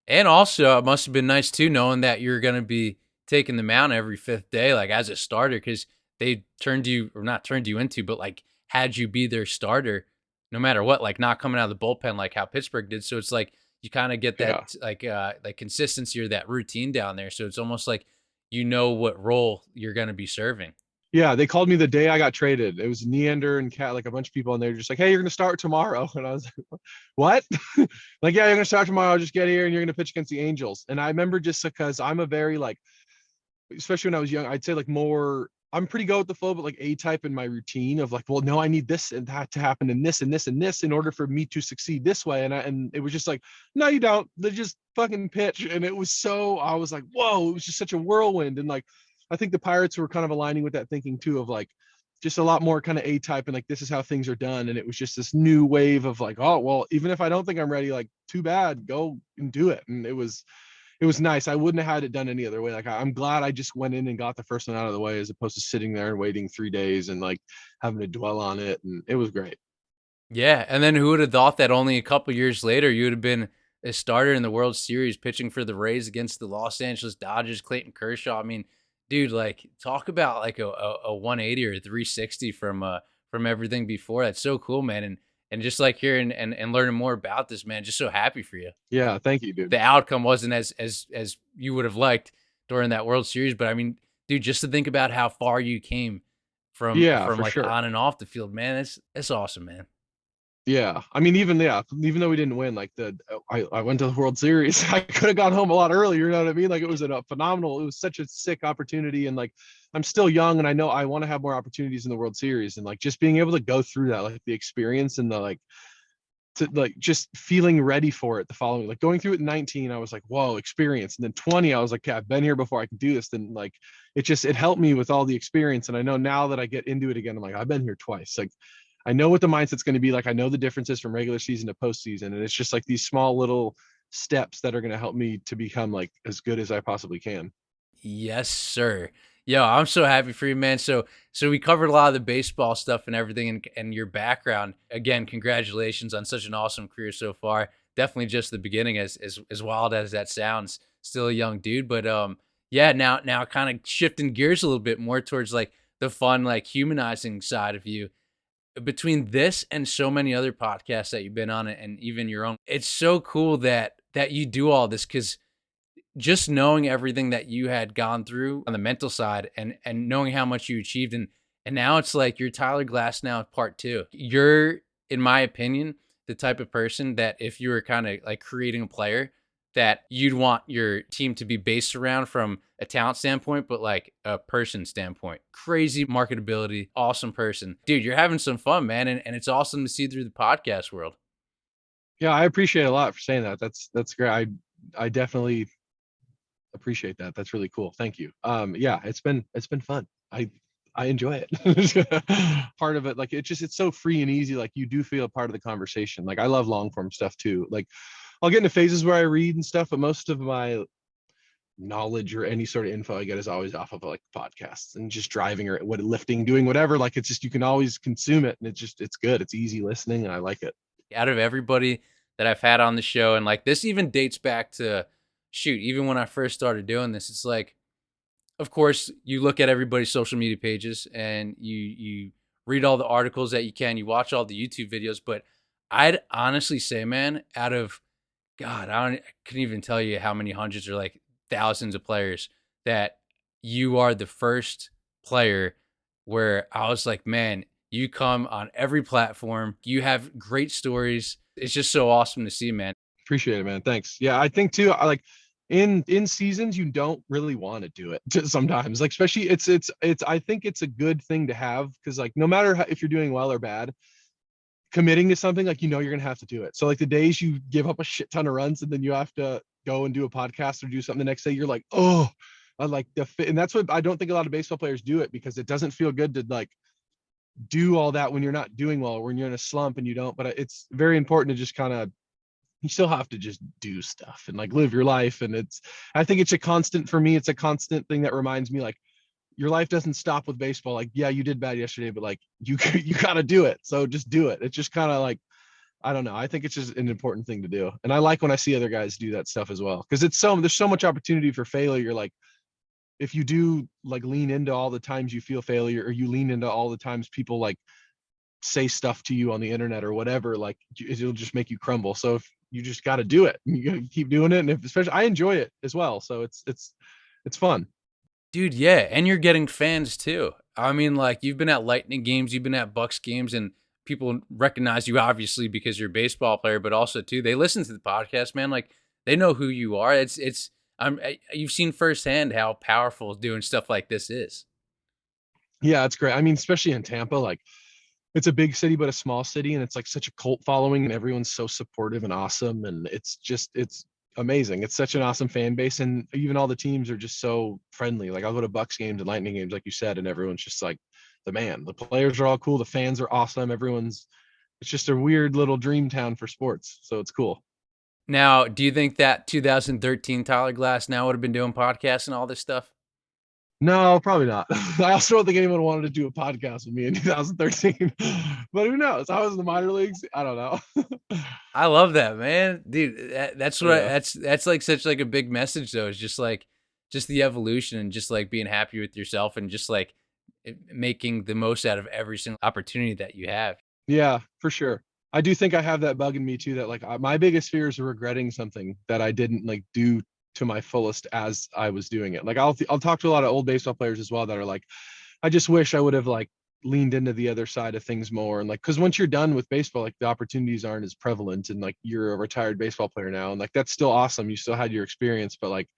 And also, it must have been nice too, knowing that you're going to be taking the mound every fifth day, like as a starter, because they turned you, or not turned you into, but like had you be their starter no matter what, like not coming out of the bullpen like how Pittsburgh did. So it's like you kind of get Yeah. that like consistency or that routine down there. So it's almost like you know what role you're going to be serving. Yeah, they called me the day I got traded. It was Neander and Cat, like a bunch of people, and they're just like, "Hey, you're gonna start tomorrow." And I was like, "What?" Like, "Yeah, you're gonna start tomorrow. Just get here, and you're gonna pitch against the Angels." And I remember just because I'm a very like, especially when I was young, I'd say like more. I'm pretty go with the flow, but like A type in my routine of like, well, no, I need this and that to happen, and this and this and this in order for me to succeed this way. And it was just like, no, you don't. They just fucking pitch, and it was so I was like, whoa, it was just such a whirlwind, and like I think the Pirates were kind of aligning with that thinking too of like just a lot more kind of A type and like this is how things are done. And it was just this new wave of like, oh well, even if I don't think I'm ready, like too bad, go and do it. And it was nice. I wouldn't have had it done any other way. Like I'm glad I just went in and got the first one out of the way as opposed to sitting there and waiting 3 days and like having to dwell on it. And it was great. Yeah, and then who would have thought that only a couple years later you would have been a starter in the World Series pitching for the Rays against the Los Angeles Dodgers, Clayton Kershaw. I mean, dude, like talk about like a 180 or a 360 from everything before. That's so cool, man. And just like hearing and learning more about this, man, just so happy for you. Yeah. Thank you, dude. The outcome wasn't as you would have liked during that World Series, but I mean, dude, just to think about how far you came from Yeah, from for like sure. on and off the field, man, it's awesome, man. Yeah, I mean, even though we didn't win, like I went to the World Series. I could have gone home a lot earlier. You know what I mean? Like it was a phenomenal. It was such a sick opportunity, and like I'm still young, and I know I want to have more opportunities in the World Series, and like just being able to go through that, like the experience and the like, to like just feeling ready for it. The following, like going through it in 19, I was like, whoa, experience, and then 20, I was like, yeah, I've been here before. I can do this. Then like it helped me with all the experience, and I know now that I get into it again, I'm like, I've been here twice. Like I know what the mindset's going to be like. I know the differences from regular season to postseason, and it's just like these small little steps that are going to help me to become like as good as I possibly can. Yes, sir. Yo, I'm so happy for you, man. So we covered a lot of the baseball stuff and everything, and your background. Again, congratulations on such an awesome career so far. Definitely just the beginning, as wild as that sounds. Still a young dude, but yeah. Now, kind of shifting gears a little bit more towards like the fun, like humanizing side of you. Between this and so many other podcasts that you've been on, and even your own, it's so cool that you do all this, because just knowing everything that you had gone through on the mental side, and knowing how much you achieved, and now it's like you're Tyler Glasnow part two. You're, in my opinion, the type of person that if you were kind of like creating a player, that you'd want your team to be based around from a talent standpoint, but like a person standpoint. Crazy marketability, awesome person. Dude, you're having some fun, man. And it's awesome to see through the podcast world. Yeah, I appreciate it a lot for saying that. That's great. I definitely appreciate that. That's really cool. Thank you. Yeah, it's been fun. I enjoy it. Part of it, like it's so free and easy. Like you do feel a part of the conversation. Like I love long form stuff too. Like I'll get into phases where I read and stuff, but most of my knowledge or any sort of info I get is always off of like podcasts and just driving or what lifting, doing whatever. Like it's just you can always consume it and it's good. It's easy listening and I like it. Out of everybody that I've had on the show, and like this even dates back to shoot, even when I first started doing this, it's like, of course, you look at everybody's social media pages and you read all the articles that you can, you watch all the YouTube videos, but I'd honestly say, man, out of God, I couldn't even tell you how many hundreds or like thousands of players that you are the first player where I was like, man, you come on every platform. You have great stories. It's just so awesome to see, man. Appreciate it, man. Thanks. Yeah, I think too. I like in seasons you don't really want to do it sometimes. Like especially it's. I think it's a good thing to have because like no matter how, if you're doing well or bad, committing to something like you're gonna have to do it. So like the days you give up a shit ton of runs and then you have to go and do a podcast or do something the next day, you're like, oh, I like the fit. And that's what I don't think a lot of baseball players do it because it doesn't feel good to like do all that when you're not doing well, when you're in a slump and you don't. But it's very important to just kind of you still have to just do stuff and like live your life. And I think it's a constant for me. It's a constant thing that reminds me like your life doesn't stop with baseball. Like, yeah, you did bad yesterday, but like you got to do it. So just do it. It's just kind of like, I don't know. I think it's just an important thing to do. And I like when I see other guys do that stuff as well. Cause there's so much opportunity for failure. Like if you do like lean into all the times you feel failure or you lean into all the times people like say stuff to you on the internet or whatever, like it'll just make you crumble. So if you just got to do it, you got to keep doing it. And if, especially I enjoy it as well. So it's fun. Dude, yeah, and you're getting fans too. I mean, like you've been at Lightning games, you've been at Bucks games, and people recognize you obviously because you're a baseball player, but also too they listen to the podcast, man. Like they know who you are. You've seen firsthand how powerful doing stuff like this is. Yeah, it's great. I mean, especially in Tampa, like it's a big city but a small city and it's like such a cult following and everyone's so supportive and awesome and it's amazing. It's such an awesome fan base and even all the teams are just so friendly. Like I'll go to Bucks games and Lightning games like you said and everyone's just like the man. The players are all cool, the fans are awesome. It's just a weird little dream town for sports. So it's cool. Now, do you think that 2013 Tyler Glasnow would have been doing podcasts and all this stuff? No, probably not. I also don't think anyone wanted to do a podcast with me in 2013. But who knows? I was in the minor leagues. I don't know. I love that, man, dude. That's what Yeah. that's like such like a big message though. It's just like just the evolution and just like being happy with yourself and just like making the most out of every single opportunity that you have. Yeah, for sure. I do think I have that bug in me too that like my biggest fear is regretting something that I didn't like do to my fullest as I was doing it. Like I'll talk to a lot of old baseball players as well that are like I just wish I would have like leaned into the other side of things more and like cuz once you're done with baseball like the opportunities aren't as prevalent and like you're a retired baseball player now and like that's still awesome. You still had your experience but like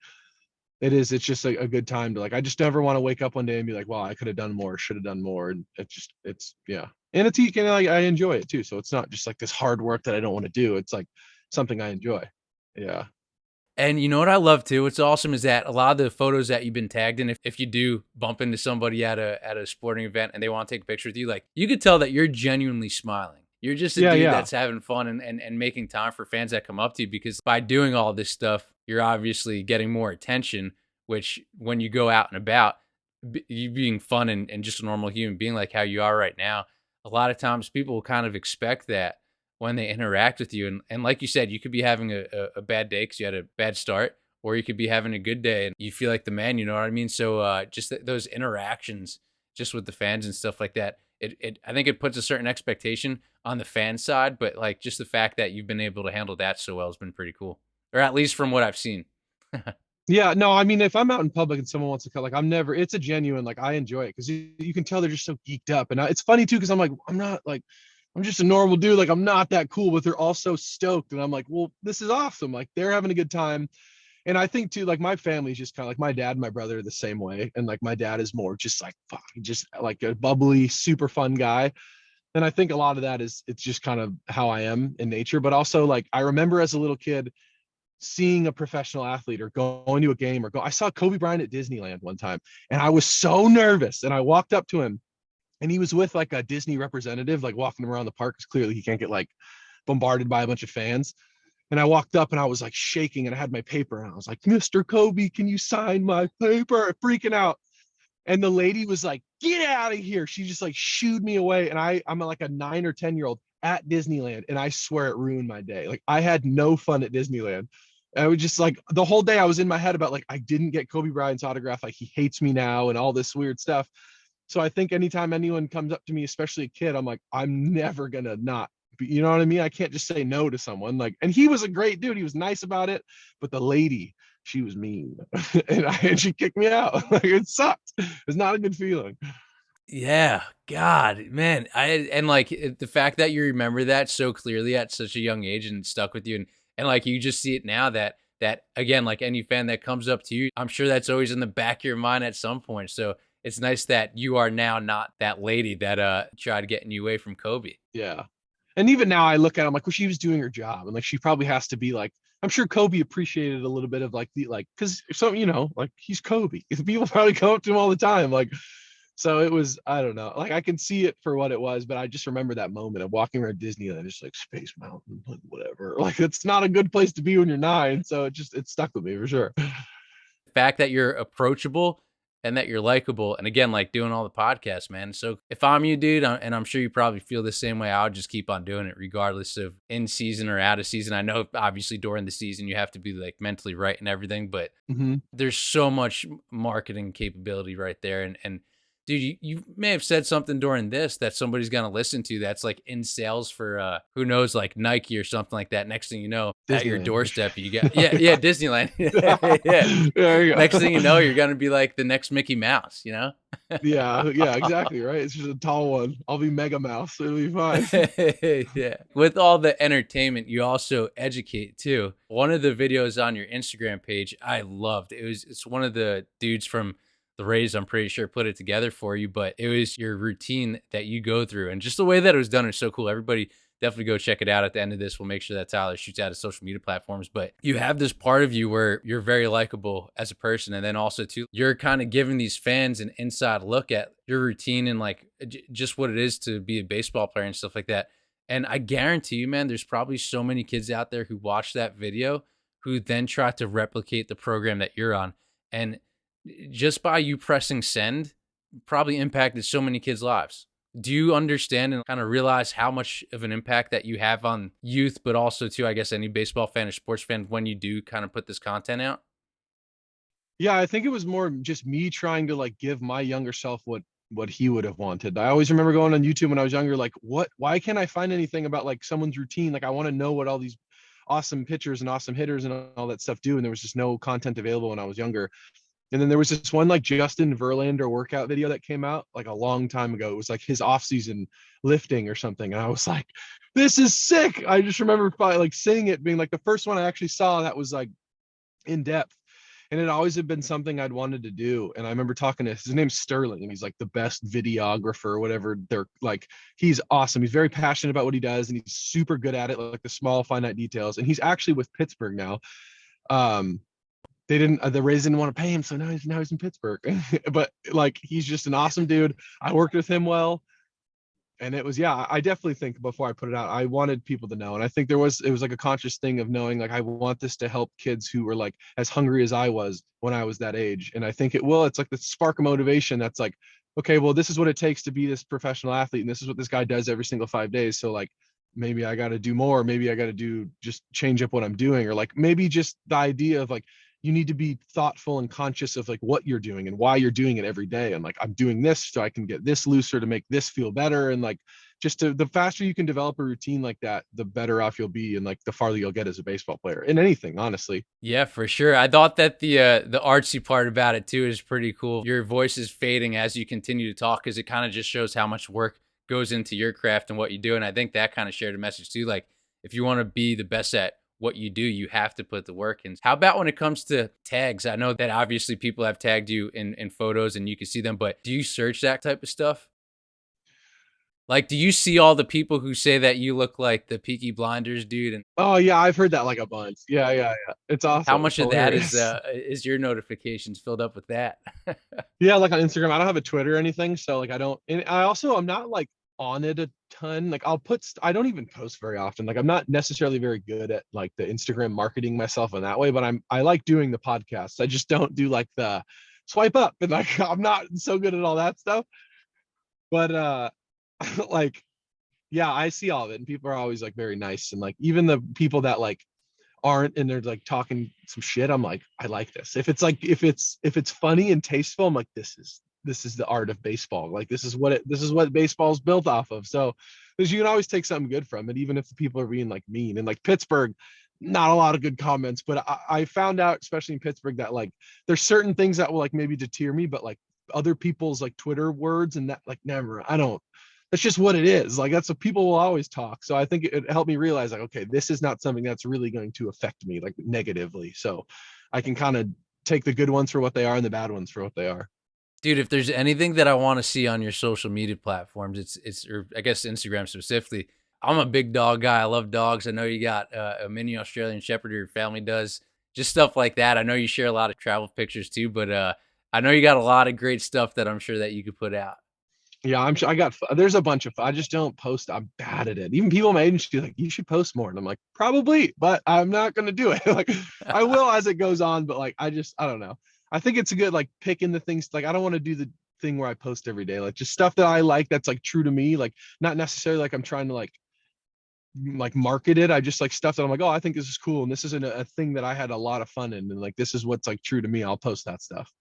it's just a good time to like I just never want to wake up one day and be like, well, I could have done more, should have done more. And it's yeah. And it's you know, like I enjoy it too. So it's not just like this hard work that I don't want to do. It's like something I enjoy. Yeah. And you know what I love too? What's awesome is that a lot of the photos that you've been tagged in, if you do bump into somebody at a sporting event and they want to take a picture with you, like you could tell that you're genuinely smiling. You're just a Yeah, dude yeah. that's having fun and making time for fans that come up to you because by doing all this stuff, you're obviously getting more attention, which when you go out and about, you being fun and just a normal human being like how you are right now, a lot of times people will kind of expect that when they interact with you. And like you said, you could be having a bad day because you had a bad start, or you could be having a good day and you feel like the man, you know what I mean? So just those interactions just with the fans and stuff like that, I think it puts a certain expectation on the fan side, but like just the fact that you've been able to handle that so well has been pretty cool. Or at least from what I've seen. Yeah, no, I mean, if I'm out in public and someone wants to cut, like, I'm never, it's a genuine, like, I enjoy it because you can tell they're just so geeked up. And it's funny too, because I'm like, I'm not like, I'm just a normal dude. Like, I'm not that cool, but they're all so stoked. And I'm like, well, this is awesome. Like, they're having a good time. And I think too, like, my family's just kind of like my dad and my brother are the same way. And like, my dad is more just like, fuck, just like a bubbly, super fun guy. And I think a lot of that is, it's just kind of how I am in nature. But also, like, I remember as a little kid, seeing a professional athlete or going to a game or I saw Kobe Bryant at Disneyland one time and I was so nervous and I walked up to him and he was with like a Disney representative, like walking around the park because clearly he can't get like bombarded by a bunch of fans. And I walked up and I was like shaking and I had my paper and I was like, Mr. Kobe, can you sign my paper? Freaking out. And the lady was like, get out of here. She just like shooed me away. And I'm like a 9 or 10 year old at Disneyland. And I swear it ruined my day. Like I had no fun at Disneyland. I was just like the whole day I was in my head about like I didn't get Kobe Bryant's autograph, like he hates me now and all this weird stuff. So I think anytime anyone comes up to me, especially a kid, I'm like, I'm never gonna not be, you know what I mean? I can't just say no to someone. Like, and he was a great dude. He was nice about it, but the lady, she was mean, and she kicked me out. Like it sucked. It's not a good feeling. Yeah, God, man, and like the fact that you remember that so clearly at such a young age and it stuck with you, and like you just see it now that again, like any fan that comes up to you, I'm sure that's always in the back of your mind at some point. So it's nice that you are now not that lady that tried getting you away from Kobe. Yeah. And even now I look at him like, well, she was doing her job. And like she probably has to be like, I'm sure Kobe appreciated a little bit of like the like because so like he's Kobe. People probably come up to him all the time. Like so it was, I don't know. Like I can see it for what it was, but I just remember that moment of walking around Disneyland, just like Space Mountain, like whatever. Like it's not a good place to be when you're 9. So it stuck with me for sure. The fact that you're approachable and that you're likable, and again, like doing all the podcasts, man. So if I'm you, dude, and I'm sure you probably feel the same way, I would just keep on doing it regardless of in season or out of season. I know obviously during the season you have to be like mentally right and everything, but Mm-hmm. there's so much marketing capability right there. And dude, you may have said something during this that somebody's gonna listen to that's like in sales for who knows, like Nike or something like that. Next thing you know, at your Disneyland. doorstep, you got yeah, Disneyland. Yeah. There you Next go. thing you know, you're gonna be like the next Mickey Mouse, you know? Yeah, exactly. Right. It's just a tall one. I'll be Mega Mouse. It'll be fine. Yeah. With all the entertainment, you also educate too. One of the videos on your Instagram page I loved. It's one of the dudes from the Rays, I'm pretty sure, put it together for you, but it was your routine that you go through. And just the way that it was done is so cool. Everybody definitely go check it out at the end of this. We'll make sure that Tyler shoots out his social media platforms. But you have this part of you where you're very likable as a person. And then also, too, you're kind of giving these fans an inside look at your routine and like just what it is to be a baseball player and stuff like that. And I guarantee you, man, there's probably so many kids out there who watch that video who then try to replicate the program that you're on. And just by you pressing send, probably impacted so many kids' lives. Do you understand and kind of realize how much of an impact that you have on youth, but also too, I guess, any baseball fan or sports fan when you do kind of put this content out? Yeah, I think it was more just me trying to like give my younger self what he would have wanted. I always remember going on YouTube when I was younger, like why can't I find anything about like someone's routine? Like I want to know what all these awesome pitchers and awesome hitters and all that stuff do. And there was just no content available when I was younger. And then there was this one like Justin Verlander workout video that came out like a long time ago. It was like his off-season lifting or something. And I was like, this is sick. I just remember like seeing it being like the first one I actually saw that was like in depth. And it always had been something I'd wanted to do. And I remember talking to his name's Sterling, and he's like the best videographer or whatever. They're like, he's awesome. He's very passionate about what he does, and he's super good at it, like the small, finite details. And he's actually with Pittsburgh now. They didn't the Rays didn't want to pay him, so now he's in Pittsburgh. But like he's just an awesome dude. I worked with him well. And it was, yeah, I definitely think before I put it out, I wanted people to know. And I think it was like a conscious thing of knowing like I want this to help kids who were like as hungry as I was when I was that age. And I think it will. It's like the spark of motivation that's like, okay, well, this is what it takes to be this professional athlete. And this is what this guy does every single 5 days. So like maybe I got to do more. Maybe I got to do just change up what I'm doing. Or like maybe just the idea of like you need to be thoughtful and conscious of like what you're doing and why you're doing it every day. And like, I'm doing this so I can get this looser to make this feel better. And like, the faster you can develop a routine like that, the better off you'll be. And like the farther you'll get as a baseball player in anything, honestly. Yeah, for sure. I thought that the artsy part about it too is pretty cool. Your voice is fading as you continue to talk because it kind of just shows how much work goes into your craft and what you do. And I think that kind of shared a message too. Like if you want to be the best at what you do, you have to put the work in. How about when it comes to tags? I know that obviously people have tagged you in photos and you can see them, but do you search that type of stuff? Like, do you see all the people who say that you look like the Peaky Blinders dude? And Oh yeah, I've heard that like a bunch. Yeah, yeah, yeah. It's how awesome. It's much of that hilarious. is your notifications filled up with that? Yeah, like on Instagram, I don't have a Twitter or anything, so like I don't. And I also I'm not like on it a ton. Like I don't even post very often. Like I'm not necessarily very good at like the Instagram marketing myself in that way, but I like doing the podcasts. I just don't do like the swipe up and like I'm not so good at all that stuff. But like yeah, I see all of it, and people are always like very nice, and like even the people that like aren't and they're like talking some shit, I'm like, I like this. If it's like if it's funny and tasteful, I'm like, this is the art of baseball. Like this is what baseball's built off of. So because you can always take something good from it, even if the people are being like mean. And like Pittsburgh, not a lot of good comments, but I found out, especially in Pittsburgh, that like there's certain things that will like maybe deter me, but like other people's like Twitter words and that like never, I don't, that's just what it is. Like that's what people will always talk. So I think it helped me realize like, okay, this is not something that's really going to affect me like negatively. So I can kind of take the good ones for what they are and the bad ones for what they are. Dude, if there's anything that I want to see on your social media platforms, it's or I guess Instagram specifically. I'm a big dog guy. I love dogs. I know you got a mini Australian Shepherd, or your family does. Just stuff like that. I know you share a lot of travel pictures too, but I know you got a lot of great stuff that I'm sure that you could put out. Yeah, I'm sure there's a bunch of, I just don't post. I'm bad at it. Even people in my agency like, you should post more. And I'm like, probably, but I'm not going to do it. Like I will as it goes on, but like, I don't know. I think it's a good, like picking the things, like, I don't want to do the thing where I post every day, like just stuff that I like, that's like true to me. Like not necessarily like I'm trying to like market it. I just like stuff that I'm like, oh, I think this is cool. And this isn't a thing that I had a lot of fun in. And like, this is what's like true to me. I'll post that stuff.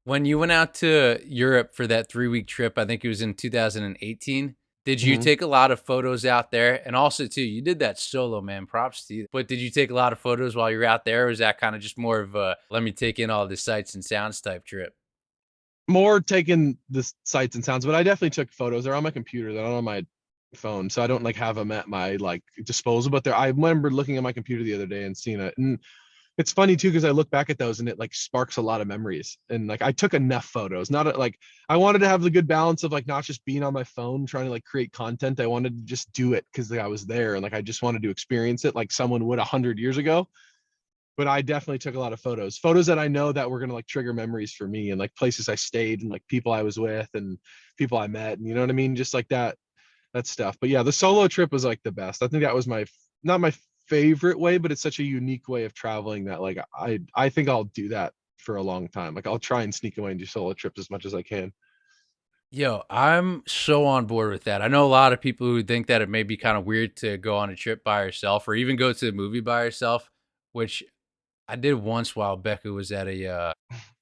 When you went out to Europe for that 3 week trip, I think it was in 2018. Did you Mhm. take a lot of photos out there? And also, too, you did that solo, man. Props to you. But did you take a lot of photos while you were out there? Or was that kind of just more of a let me take in all the sights and sounds type trip? More taking the sights and sounds, but I definitely took photos. They're on my computer. They're not on my phone, so I don't like have them at my like disposal. But I remember looking at my computer the other day and seeing it, and it's funny too because I look back at those and it like sparks a lot of memories. And like I took enough photos, not like I wanted to have the good balance of like not just being on my phone trying to like create content. I wanted to just do it because I was there and like I just wanted to experience it like someone would 100 years ago. But I definitely took a lot of photos that I know that were going to like trigger memories for me and like places I stayed and like people I was with and people I met. And you know what I mean? Just like that stuff. But yeah, the solo trip was like the best. I think that was not my favorite way, but it's such a unique way of traveling that like I think I'll do that for a long time. Like I'll try and sneak away and do solo trips as much as I can. Yo, I'm so on board with that. I know a lot of people who think that it may be kind of weird to go on a trip by yourself or even go to a movie by yourself, which I did once while Becca was at a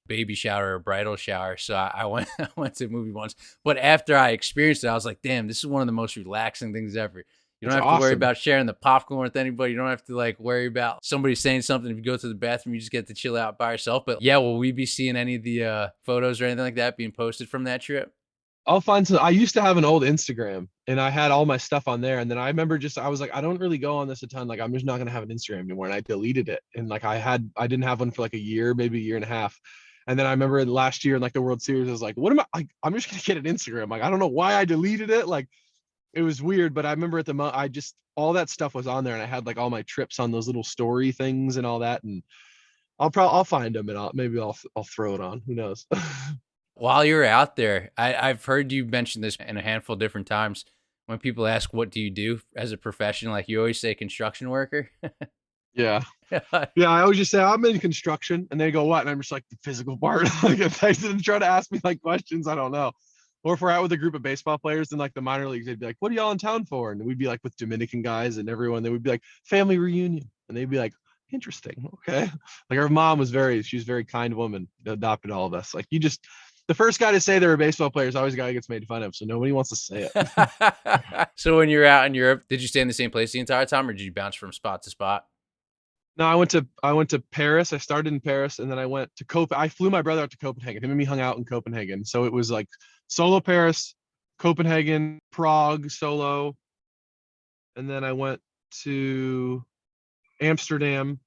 baby shower or bridal shower. So I went I went to a movie once. But after I experienced it, I was like, damn, this is one of the most relaxing things ever. You don't It's have to worry awesome. about sharing the popcorn with anybody. You don't have to like worry about somebody saying something. If you go to the bathroom, you just get to chill out by yourself. But yeah, will we be seeing any of the photos or anything like that being posted from that trip? I'll find some. I used to have an old Instagram and I had all my stuff on there. And then I remember I was like, I don't really go on this a ton. Like, I'm just not going to have an Instagram anymore. And I deleted it. And like, I didn't have one for like a year, maybe a year and a half. And then I remember last year in like the World Series, I was like, what am I, like, I'm just going to get an Instagram. Like, I don't know why I deleted it. Like, it was weird, but I remember at the moment, all that stuff was on there and I had like all my trips on those little story things and all that. And I'll find them and I'll throw it on. Who knows? While you're out there, I've heard you mention this in a handful of different times. When people ask, what do you do as a profession? Like you always say construction worker. Yeah. Yeah, I always just say I'm in construction, and they go, "What?" And I'm just like the physical part. Like if they didn't try to ask me like questions, I don't know. Or if we're out with a group of baseball players in like the minor leagues, they'd be like, "What are y'all in town for?" And we'd be like with Dominican guys and everyone. They would be like family reunion, and they'd be like, "Interesting, okay." Like her mom she's a very kind woman, adopted all of us. Like the first guy to say they were baseball players always a guy who gets made fun of, so nobody wants to say it. So when you're out in Europe, did you stay in the same place the entire time, or did you bounce from spot to spot? No, I went to Paris. I started in Paris and then I went to I flew my brother out to Copenhagen. Him and me hung out in Copenhagen. So it was like solo Paris, Copenhagen, Prague, solo, and then I went to Amsterdam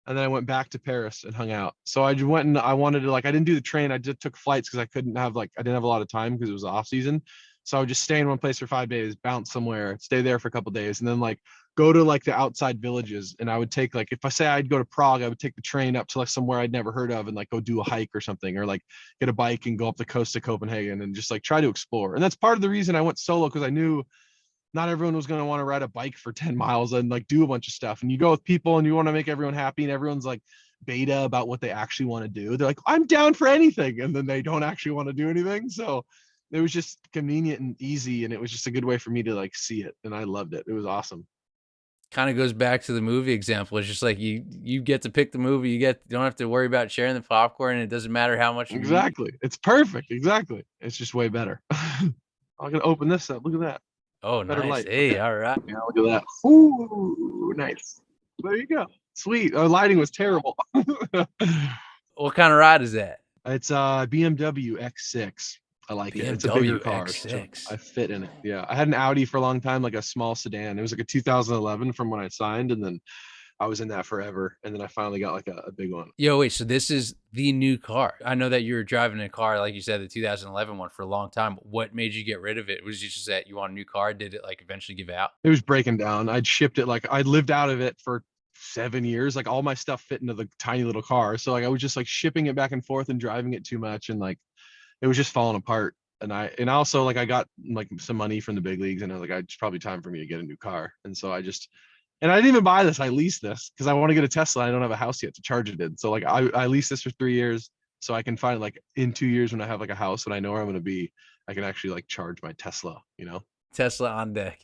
and then I went back to Paris and hung out. So I just went and I wanted to like I didn't do the train. I just took flights because I didn't have a lot of time because it was off season. So I would just stay in one place for 5 days, bounce somewhere, stay there for a couple days, and then like go to like the outside villages. And I would take like, if I say I'd go to Prague, I would take the train up to like somewhere I'd never heard of and like go do a hike or something, or like get a bike and go up the coast of Copenhagen and just like try to explore. And that's part of the reason I went solo, because I knew not everyone was going to want to ride a bike for 10 miles and like do a bunch of stuff. And you go with people and you want to make everyone happy, and everyone's like beta about what they actually want to do. They're like, I'm down for anything. And then they don't actually want to do anything. So it was just convenient and easy. And it was just a good way for me to like see it. And I loved it. It was awesome. Kind of goes back to the movie example. It's just like you get to pick the movie. You don't have to worry about sharing the popcorn. And it doesn't matter how much you Exactly. eat. It's perfect. Exactly. It's just way better. I'm gonna open this up. Look at that. Oh, Better nice. light. Hey, Okay. all right. Yeah, look at that. Ooh, nice. There you go. Sweet. Our lighting was terrible. What kind of ride is that? It's a BMW X6. I like it. It's a bigger BMW car. So X6. I fit in it. Yeah. I had an Audi for a long time, like a small sedan. It was like a 2011 from when I signed, and then I was in that forever. And then I finally got like a big one. Yo, wait, so this is the new car. I know that you were driving a car, like you said, the 2011 one for a long time. What made you get rid of it? Was it just that you want a new car? Did it like eventually give out? It was breaking down. I'd shipped it, like I'd lived out of it for 7 years. Like all my stuff fit into the tiny little car. So like I was just like shipping it back and forth and driving it too much, and like it was just falling apart. And also like I got like some money from the big leagues, and I was like, it's probably time for me to get a new car. And so I didn't even buy this. I leased this because I want to get a Tesla. I don't have a house yet to charge it in. So like I leased this for 3 years, so I can find like in 2 years when I have like a house and I know where I'm going to be, I can actually like charge my Tesla, you know? Tesla on deck.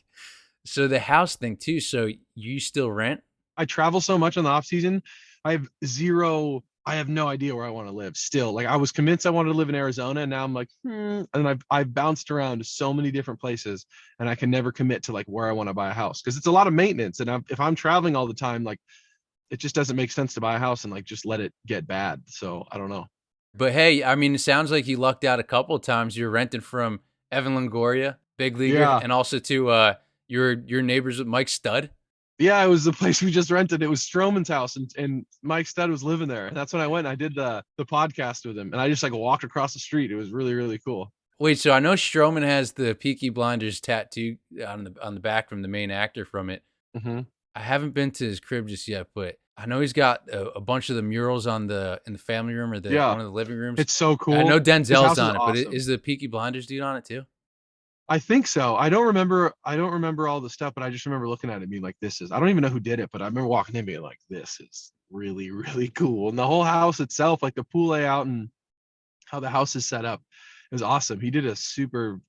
So the house thing too. So you still rent? I travel so much on the off season. I have no idea where I want to live still. Like I was convinced I wanted to live in Arizona, and now I'm like, and I've bounced around to so many different places, and I can never commit to like where I want to buy a house, because it's a lot of maintenance. And if I'm traveling all the time, like it just doesn't make sense to buy a house and like just let it get bad. So I don't know. But hey, I mean, it sounds like you lucked out a couple of times. You're renting from Evan Longoria, big leaguer, Yeah. and also to your neighbors with Mike Stud. Yeah, it was the place we just rented. It was Stroman's house, and Mike Stud was living there. And that's when I went. I did the podcast with him, and I just like walked across the street. It was really, really cool. Wait, so I know Stroman has the Peaky Blinders tattoo on the back from the main actor from it. Mm-hmm. I haven't been to his crib just yet, but I know he's got a bunch of the murals in the family room or one of the living rooms. It's so cool. I know Denzel's on it, awesome. but is the Peaky Blinders dude on it too? I think so. I don't remember all the stuff, but I just remember looking at it and being like, I don't even know who did it, but I remember walking in being like, this is really, really cool. And the whole house itself, like the pool layout and how the house is set up, is awesome. He did a super,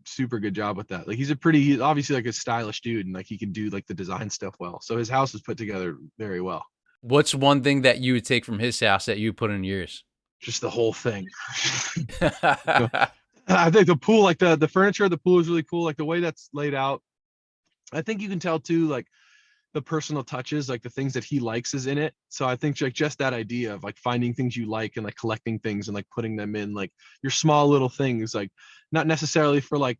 super good job with that. Like he's obviously like a stylish dude, and like he can do like the design stuff well. So his house is put together very well. What's one thing that you would take from his house that you put in yours? Just the whole thing. I think the pool, like the furniture of the pool is really cool. Like the way that's laid out. I think you can tell too, like the personal touches, like the things that he likes is in it. So I think like just that idea of like finding things you like and like collecting things and like putting them in like your small little things, like not necessarily for like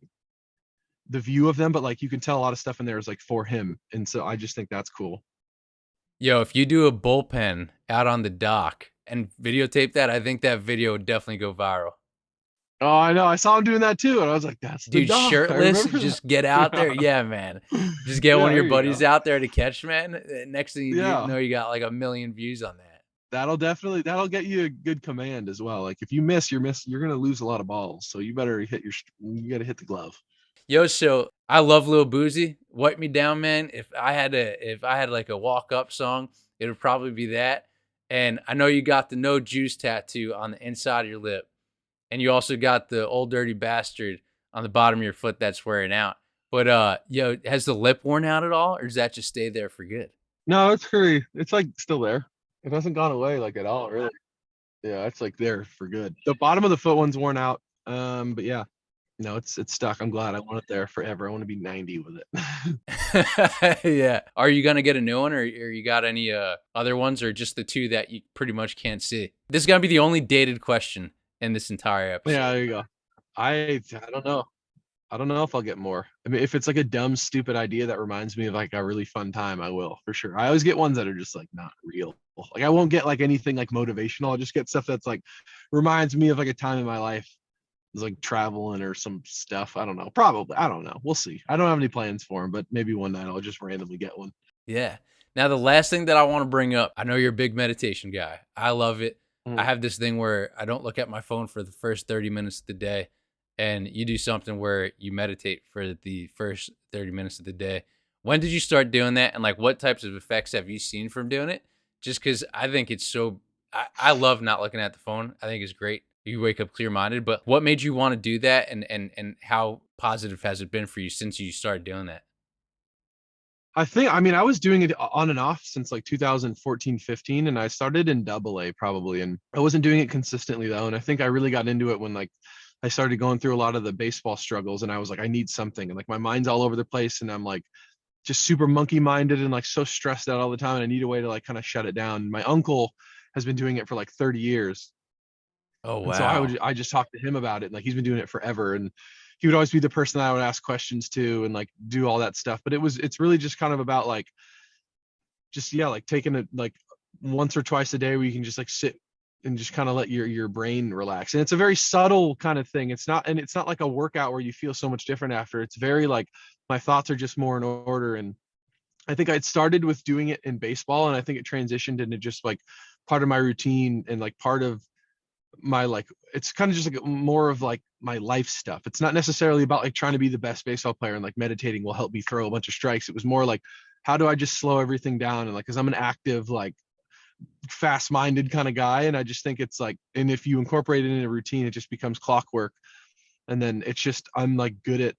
the view of them, but like you can tell a lot of stuff in there is like for him. And so I just think that's cool. Yo, if you do a bullpen out on the dock and videotape that, I think that video would definitely go viral. Oh, I know. I saw him doing that too, and I was like, "That's the dude, dock. shirtless, just get out there." Yeah, man. Just get one of your buddies out there to catch, man. Next thing you know, you got like 1 million views on that. That'll get you a good command as well. Like if you miss, you're gonna lose a lot of balls. So you better you gotta hit the glove. Yo, so I love Lil Boozy. Wipe Me Down, man. If I had like a walk up song, it would probably be that. And I know you got the No Juice tattoo on the inside of your lip. And you also got the Old Dirty Bastard on the bottom of your foot that's wearing out. But yo, has the lip worn out at all, or does that just stay there for good? No, it's like still there. It hasn't gone away like at all, really. Yeah, it's like there for good. The bottom of the foot one's worn out. But yeah. No, it's stuck. I'm glad. I want it there forever. I want to be 90 with it. Yeah. Are you gonna get a new one, or you got any other ones, or just the two that you pretty much can't see? This is gonna be the only dated question in this entire episode. Yeah, there you go. I don't know. I don't know if I'll get more. I mean, if it's like a dumb, stupid idea that reminds me of like a really fun time, I will for sure. I always get ones that are just like not real. Like I won't get like anything like motivational. I'll just get stuff that's like reminds me of like a time in my life. like traveling or some stuff. I don't know. Probably. I don't know. We'll see. I don't have any plans for him, but maybe one night I'll just randomly get one. Yeah. Now, the last thing that I want to bring up, I know you're a big meditation guy. I love it. I Mm. have this thing where I don't look at my phone for the first 30 minutes of the day. And you do something where you meditate for the first 30 minutes of the day. When did you start doing that? And like, what types of effects have you seen from doing it? Just because I think it's so, I love not looking at the phone. I think it's great. You wake up clear minded. But what made you want to do that? And how positive has it been for you since you started doing that? I mean, I was doing it on and off since like 2014, 15, and I started in double A probably. And I wasn't doing it consistently though. And I think I really got into it when like I started going through a lot of the baseball struggles and I was like, I need something. And like my mind's all over the place and I'm like just super monkey minded and like so stressed out all the time. And I need a way to like kind of shut it down. My uncle has been doing it for like 30 years. Oh, And so wow. I just talked to him about it. And like he's been doing it forever. And he would always be the person that I would ask questions to and like do all that stuff. But it's really just kind of about like just yeah, like taking it like once or twice a day where you can just like sit and just kind of let your brain relax. And it's a very subtle kind of thing. It's not like a workout where you feel so much different after. It's very like my thoughts are just more in order. And I think I'd started with doing it in baseball and I think it transitioned into just like part of my routine and like part of my like it's kind of just like more of like my life stuff. It's not necessarily about like trying to be the best baseball player and like meditating will help me throw a bunch of strikes. It was more like how do I just slow everything down and like because I'm an active like fast-minded kind of guy and I just think it's like and if you incorporate it in a routine it just becomes clockwork and then it's just I'm like good at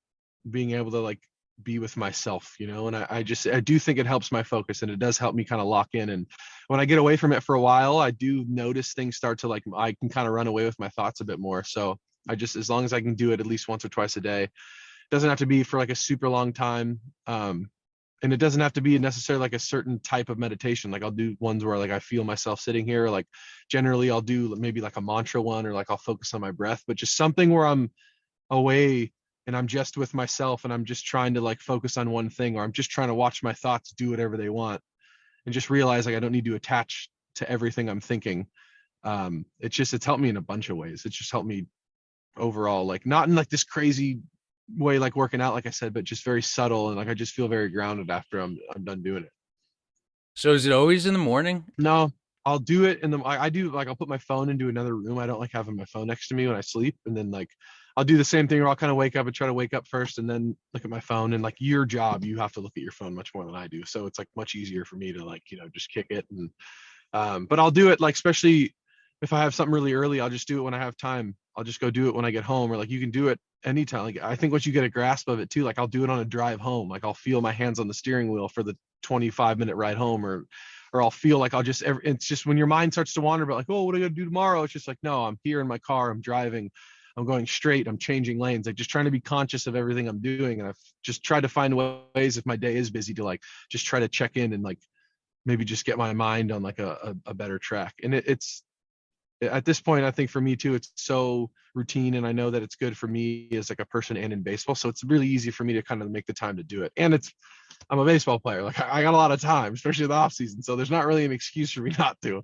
being able to like be with myself, you know, and I do think it helps my focus and it does help me kind of lock in. And when I get away from it for a while, I do notice things start to like I can kind of run away with my thoughts a bit more. So I just as long as I can do it at least once or twice a day, it doesn't have to be for like a super long time. And it doesn't have to be necessarily like a certain type of meditation. Like I'll do ones where like I feel myself sitting here, or like generally I'll do maybe like a mantra one or like I'll focus on my breath, but just something where I'm away and I'm just with myself and I'm just trying to like focus on one thing or I'm just trying to watch my thoughts do whatever they want and just realize like I don't need to attach to everything I'm thinking. It's helped me in a bunch of ways. It's just helped me overall, like not in like this crazy way like working out, like I said, but just very subtle and like I just feel very grounded after I'm done doing it. So is it always in the morning? No, I'll do it in the I do like I'll put my phone into another room. I don't like having my phone next to me when I sleep. And then like I'll do the same thing where I'll kind of wake up and try to wake up first and then look at my phone. And like your job, you have to look at your phone much more than I do. So it's like much easier for me to like, you know, just kick it and but I'll do it like especially if I have something really early, I'll just do it when I have time. I'll just go do it when I get home, or like you can do it anytime. Like I think once you get a grasp of it too, like I'll do it on a drive home. Like I'll feel my hands on the steering wheel for the 25-minute ride home, or I'll feel like it's just when your mind starts to wander about like, oh, what am I gonna do tomorrow? It's just like, no, I'm here in my car, I'm driving, I'm going straight, I'm changing lanes, like just trying to be conscious of everything I'm doing. And I've just tried to find ways if my day is busy to like just try to check in and like maybe just get my mind on like a better track. And it's at this point, I think for me too, it's so routine and I know that it's good for me as like a person and in baseball. So it's really easy for me to kind of make the time to do it. And I'm a baseball player. Like I got a lot of time, especially in the off season. So there's not really an excuse for me not to.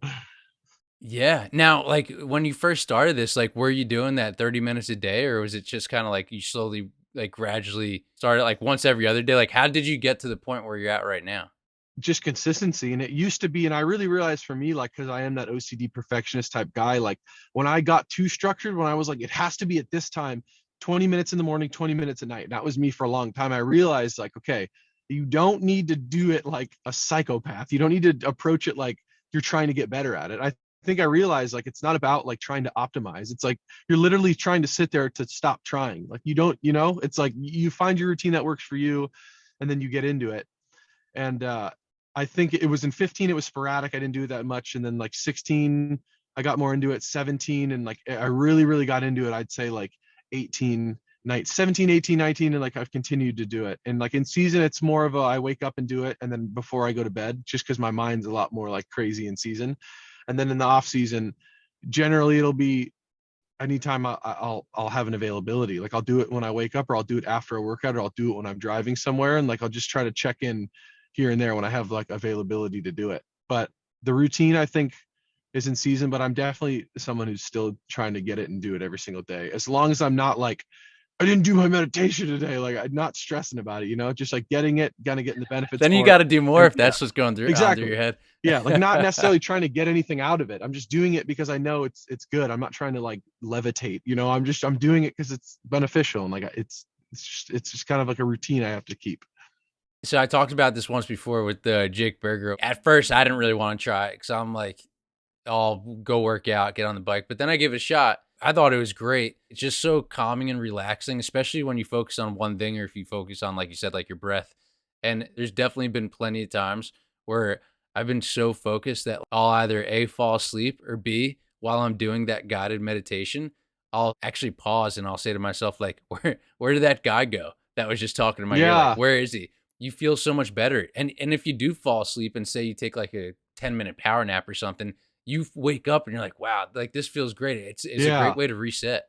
Yeah. Now, like when you first started this, like were you doing that 30 minutes a day or was it just kind of like you slowly, like gradually started like once every other day? Like how did you get to the point where you're at right now? Just consistency. And it used to be, and I really realized for me, like, cause I am that OCD perfectionist type guy. Like when I got too structured, when I was like, it has to be at this time, 20 minutes in the morning, 20 minutes at night. And that was me for a long time. I realized like, okay, you don't need to do it like a psychopath. You don't need to approach it like you're trying to get better at it. I think I realized like it's not about like trying to optimize. It's like you're literally trying to sit there to stop trying. Like you don't, you know, it's like you find your routine that works for you and then you get into it. And I think it was in 15 it was sporadic, I didn't do that much, and then like 16 I got more into it, 17 and like I really got into it, I'd say like 18 nights, 17, 18, 19, and like I've continued to do it. And like in season it's more of a I wake up and do it and then before I go to bed, just because my mind's a lot more like crazy in season. And then in the off season generally it'll be anytime I'll have an availability. Like I'll do it when I wake up, or I'll do it after a workout, or I'll do it when I'm driving somewhere, and like I'll just try to check in here and there when I have like availability to do it. But the routine, I think, is in season, but I'm definitely someone who's still trying to get it and do it every single day. As long as I'm not like, I didn't do my meditation today, like I'm not stressing about it, just like getting it, kind of getting the benefits. Then you for got it. to do more And if that's what's going through exactly. your head. Yeah, like not necessarily trying to get anything out of it. I'm just doing it because I know it's good. I'm not trying to like levitate, I'm doing it because it's beneficial, and like it's just kind of like a routine I have to keep. So I talked about this once before with Jake Berger. At first, I didn't really want to try it because I'm like, I'll go work out, get on the bike. But then I gave it a shot. I thought it was great. It's just so calming and relaxing, especially when you focus on one thing, or if you focus on, like you said, like your breath. And there's definitely been plenty of times where I've been so focused that I'll either A, fall asleep, or B, while I'm doing that guided meditation, I'll actually pause and I'll say to myself, like, where did that guy go that was just talking to my ear? Like, where is he? You feel so much better. And if you do fall asleep and say you take like a 10-minute power nap or something, you wake up and you're like, wow, like this feels great. It's a great way to reset.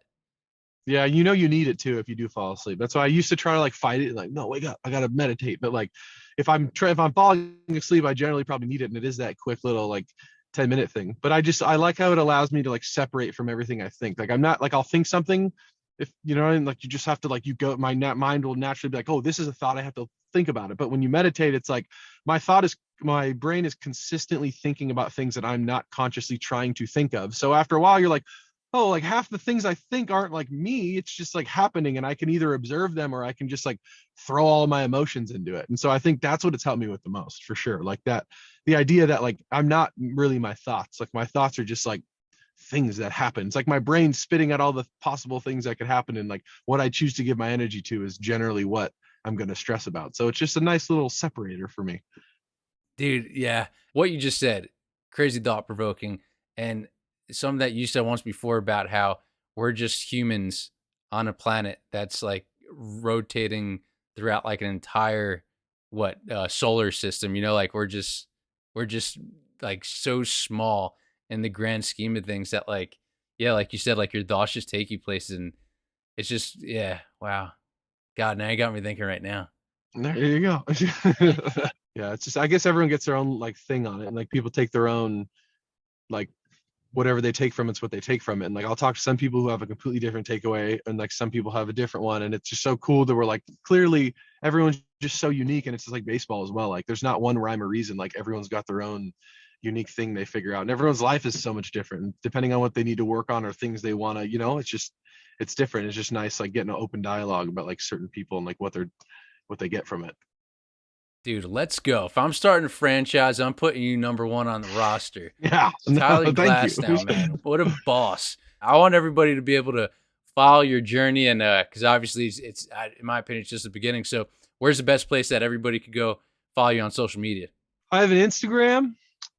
Yeah, you need it too if you do fall asleep. That's why I used to try to like fight it, like, no, wake up, I gotta meditate. But like if I'm falling asleep, I generally probably need it. And it is that quick little like 10-minute thing. But I like how it allows me to like separate from everything I think. Like I'm not like, I'll think something, if and like you just have to like, my mind will naturally be like, oh, this is a thought, I have to think about it. But when you meditate, it's like my brain is consistently thinking about things that I'm not consciously trying to think of. So after a while you're like, oh, like half the things I think aren't like me, it's just like happening, and I can either observe them or I can just like throw all my emotions into it. And so I think that's what it's helped me with the most, for sure. Like that, the idea that like I'm not really my thoughts, like my thoughts are just like things that happen. It's like my brain spitting out all the possible things that could happen, and like what I choose to give my energy to is generally what I'm going to stress about. So it's just a nice little separator for me. Dude, yeah. What you just said, crazy thought provoking. And something that you said once before about how we're just humans on a planet that's like rotating throughout like an entire solar system, like we're just like so small in the grand scheme of things that like, yeah, like you said, like your thoughts just take you places, and it's just, yeah, wow. God, now you got me thinking right now. There you go. Yeah, it's just, I guess everyone gets their own like thing on it, and like people take their own, like whatever they take from it's what they take from it. And like I'll talk to some people who have a completely different takeaway, and like some people have a different one, and it's just so cool that we're like, clearly everyone's just so unique. And it's just like baseball as well, like there's not one rhyme or reason, like everyone's got their own unique thing they figure out, and everyone's life is so much different, and depending on what they need to work on or things they want to, it's different. It's just nice like getting an open dialogue about like certain people and like what they get from it. Dude, let's go. If I'm starting a franchise, I'm putting you number one on the roster. Yeah. Tyler Thank Glasnow, you. man. What a boss. I want everybody to be able to follow your journey, and because obviously it's in my opinion, it's just the beginning. So where's the best place that everybody could go follow you on social media? I have an Instagram,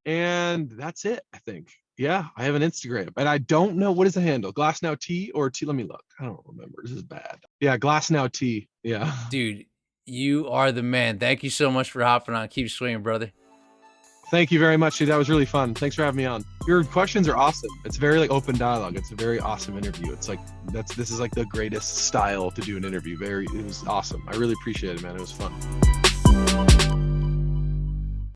and that's it, I think. Yeah, I have an Instagram, and I don't know, what is the handle? Glasnow T or T? Let me look. I don't remember. This is bad. Yeah, Glasnow T. Yeah. Dude, you are the man. Thank you so much for hopping on. Keep swinging, brother. Thank you very much, dude. That was really fun. Thanks for having me on. Your questions are awesome. It's very like open dialogue. It's a very awesome interview. It's like this is like the greatest style to do an interview. It was awesome. I really appreciate it, man. It was fun.